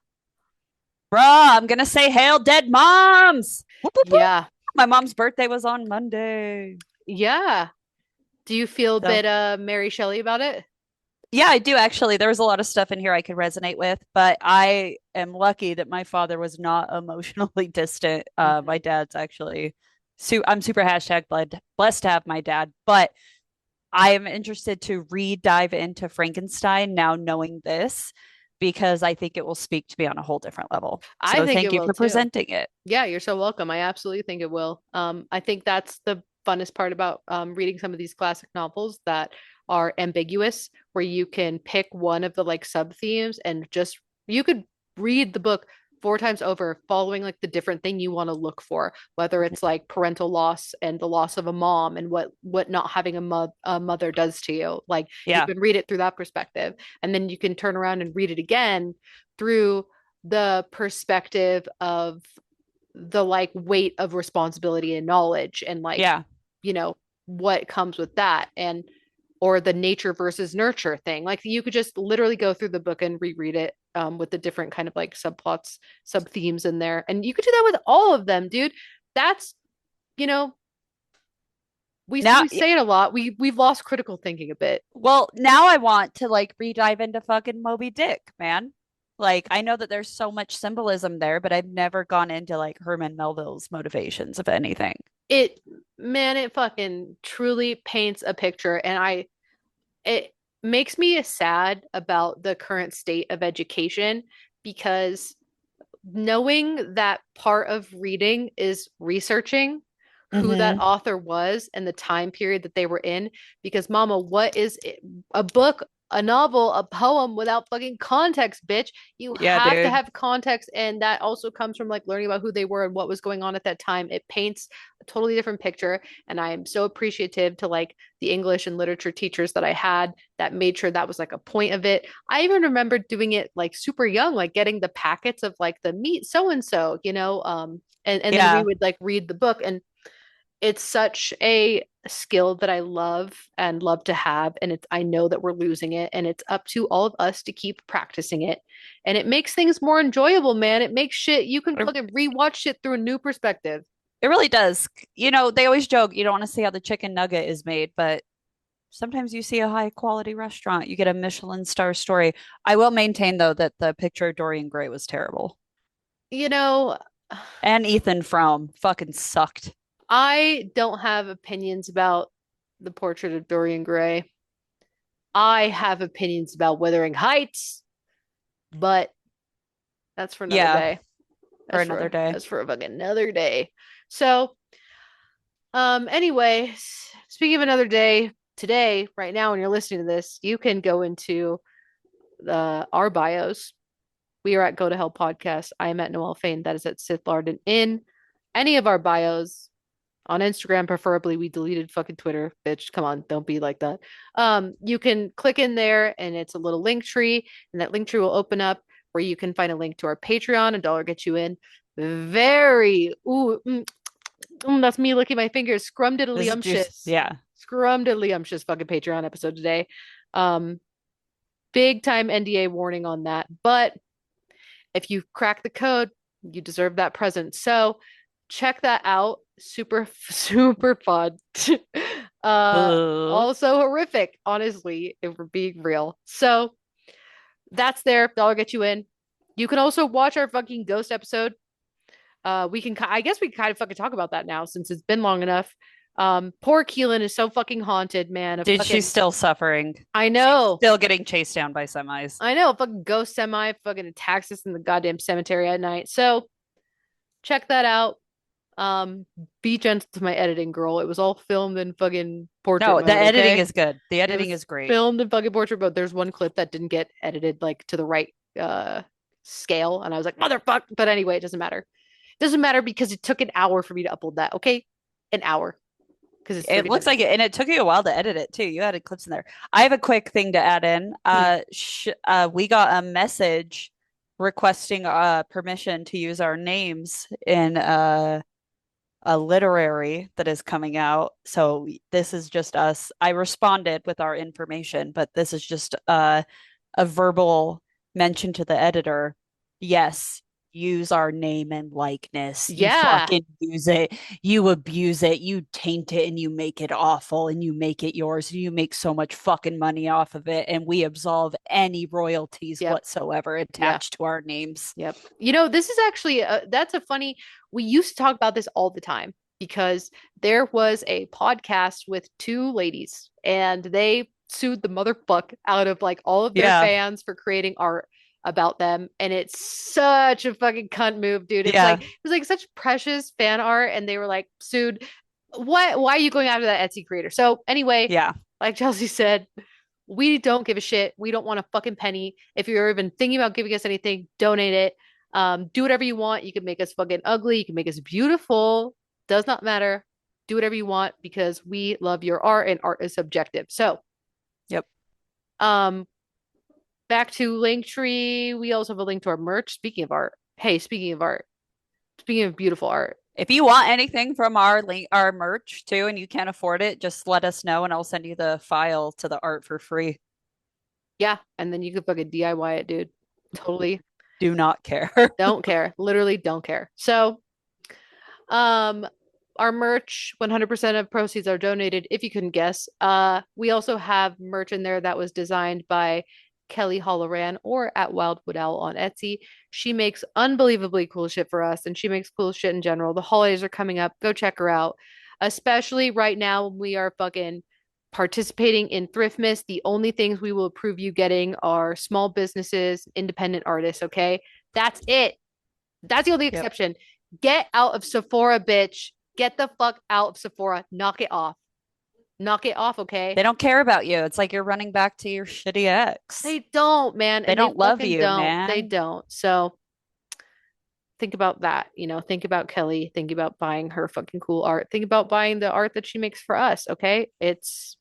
Bruh, I'm gonna say hail dead moms. Whoop, whoop, whoop. Yeah. My mom's birthday was on Monday. Yeah. Do you feel a So bit Mary Shelley about it? yeah, I do actually. There was a lot of stuff in here I could resonate with, but I am lucky that my father was not emotionally distant. My Hmm. dad's actually, I'm super hashtag blessed to have my dad, but I am interested to re-dive into Frankenstein now knowing this because I think it will speak to me on a whole different level. I So think thank it you will for too. presenting it. Yeah, you're so welcome. I absolutely think it will. I think that's the funnest part about reading some of these classic novels that are ambiguous, where you can pick one of the like sub themes and just you could read the book four times over, following like the different thing you want to look for, whether Mhm. it's like parental loss and the loss of a mom and what not having a mother does to you. Like you Yeah, can read it through that perspective, and then you can turn around and read it again through the perspective of the like weight of responsibility and knowledge and like yeah, you know what comes with that, and or the nature versus nurture thing. Like you could just literally go through the book and reread it with the different kind of like subplots, sub themes in there, and you could do that with all of them, dude. That's you know now we say it a lot. We've lost critical thinking a bit. well, now I want to like re-dive into fucking Moby Dick, man. Like I know that there's so much symbolism there, but I've never gone into like Herman Melville's motivations of anything. It Man, it fucking truly paints a picture, and I it makes me sad about the current state of education, because knowing that part of reading is researching who that Mm-hmm. author was and the time period that they were in. Because, mama, what is it? A book, a novel, a poem without fucking context, bitch? You Yeah, have to dude. have context. And that also comes from like learning about who they were and what was going on at that time. It paints a totally different picture. And I'm so appreciative to like the English and literature teachers that I had that made sure that was like a point of it. I even remember doing it like super young, like getting the packets of like the meat so and so, and then we Yeah. would like read the book, and it's such a skill that I love and love to have, and it's I know that we're losing it, and it's up to all of us to keep practicing it, and it makes things more enjoyable, man. It makes shit you can It, fucking rewatch shit through a new perspective. it really does. You know, they always joke you don't want to see how the chicken nugget is made, but sometimes you see a high quality restaurant, you get a Michelin star story. I will maintain though that the picture of Dorian Gray was terrible. You know, And Ethan Frome fucking sucked. I don't have opinions about the portrait of Dorian Gray. I have opinions about Wuthering Heights, but that's for another Yeah, day. for another day. That's for a fucking another day. So, anyway, speaking of another day, today, right now, when you're listening to this, you can go into the our bios We are at Go to Hell Podcast. I am at Noelle Fain. That is at Sith Larden. In any of our bios on Instagram, preferably. We deleted fucking Twitter, bitch. Come on, don't be like that. You can click in there and it's a little link tree, and that link tree will open up where you can find a link to our Patreon. $1 gets you in. Very that's me licking my fingers. This is just, Scrumdiddlyumptious. yeah. Scrumdiddlyumptious fucking Patreon episode today. Um, big time NDA warning on that. But if you crack the code, you deserve that present. So check that out. Super, super fun. Ugh. Also horrific, honestly, if we're being real. So that's there. $1 get you in. You can also watch our fucking ghost episode. We can, I guess we can kind of fucking talk about that now since it's been long enough. Poor Keelan is so fucking haunted, man. Of Dude, she's fucking, still suffering. I She's know, still getting chased down by semis. I know, a fucking ghost semi fucking attacks us in the goddamn cemetery at night. So check that out. Um, be gentle to my editing, girl. It was all filmed in fucking portrait No, the mode, editing okay? is good. The It editing was is great. filmed in fucking portrait mode. There's one clip that didn't get edited like to the right scale, and I was like, motherfuck. But anyway, it doesn't matter. It doesn't matter because it took an hour for me to upload that, okay? An hour. Because it's It 30 looks like minutes. it, and it took you a while to edit it too. You added clips in there. I have a quick thing to add in. We got a message requesting permission to use our names in a literary that is coming out. So this is just us. I responded with our information, but this is just a verbal mention to the editor. Yes, use our name and likeness. You Yeah. fucking use it. You abuse it. You taint it and you make it awful and you make it yours. And you make so much fucking money off of it. And we absolve any royalties Yep. whatsoever Yeah. attached to our names. Yep. You know, this is actually that's a funny. We used to talk about this all the time because there was a podcast with two ladies and they sued the motherfuck out of like all of their Yeah. fans for creating art about them, and it's such a fucking cunt move, dude. It's Yeah. like it was like such precious fan art, and they were like sued. What? Why are you going after that Etsy creator? So anyway, Yeah. like Chelsea said, we don't give a shit. We don't want a fucking penny. If you're even thinking about giving us anything, donate it. Do whatever you want. You can make us fucking ugly. You can make us beautiful. Does not matter. Do whatever you want because we love your art and art is subjective. So, Yep. um, back to Linktree. We also have a link to our merch. Speaking of art. Hey, speaking of art. Speaking of beautiful art. If you want anything from our merch too, and you can't afford it, just let us know, and I'll send you the file to the art for free. Yeah, and then you can fucking DIY it, dude. Totally Do not care. don't care. Literally don't care. So, um, our merch, 100% of proceeds are donated, if you couldn't guess. We also have merch in there that was designed by Kelly Holloran or at Wildwood Owl on Etsy. She makes unbelievably cool shit for us, and she makes cool shit in general. The holidays are coming up. Go check her out. Especially right now when we are fucking participating in Thriftmas. The only things we will approve you getting are small businesses, independent artists, okay? That's it. That's the only Yep. exception. Get out of Sephora, bitch. Get the fuck out of Sephora. Knock it off. Knock it off, okay? They don't care about you. It's like you're running back to your shitty ex. They don't, man. They And they don't love fucking you, don't. They man. don't. So think about that. Think about Kelly. Think about buying her fucking cool art. Think about buying the art that she makes for us, okay? It's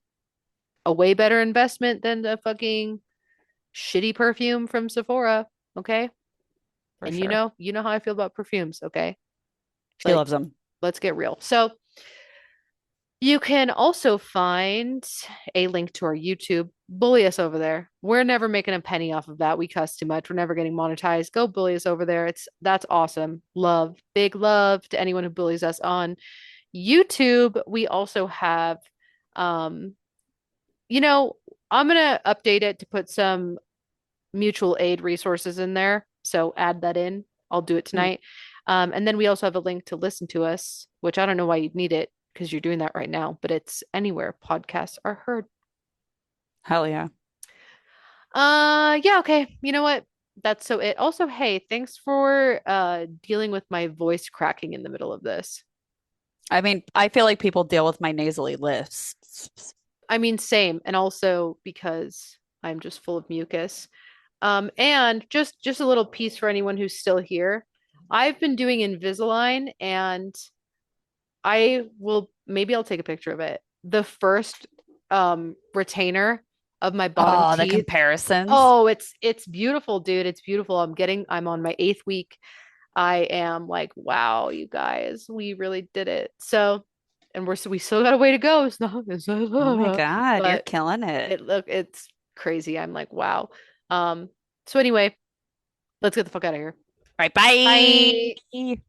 a way better investment than the fucking shitty perfume from Sephora, okay? For And sure. you know how I feel about perfumes, okay? She Like, loves them. let's get real. So you can also find a link to our YouTube. Bully us over there. We're never making a penny off of that. We cuss too much. We're never getting monetized. Go bully us over there. That's awesome. Love, big love to anyone who bullies us on YouTube. We also have um you know, I'm gonna update it to put some mutual aid resources in there. So add that in. I'll do it Mm, tonight. And then we also have a link to listen to us, which I don't know why you'd need it because you're doing that right now, but it's anywhere podcasts are heard. hell yeah. Yeah, okay. You know what? That's so it. Also, hey, thanks for dealing with my voice cracking in the middle of this. I mean, I feel like people deal with my nasally lisps. I mean, same. And also because I'm just full of mucus. And just a little piece for anyone who's still here. I've been doing Invisalign and I will maybe I'll take a picture of it. The first retainer of my bottom Oh, the teeth. comparisons. Oh, it's beautiful, dude. It's beautiful. I'm on my eighth week. I am like, wow, you guys, we really did it. So, and we still got a way to go. Oh my God, you're But killing it. it's crazy. I'm like, wow. Um, so anyway, let's get the fuck out of here. All right, Bye. bye.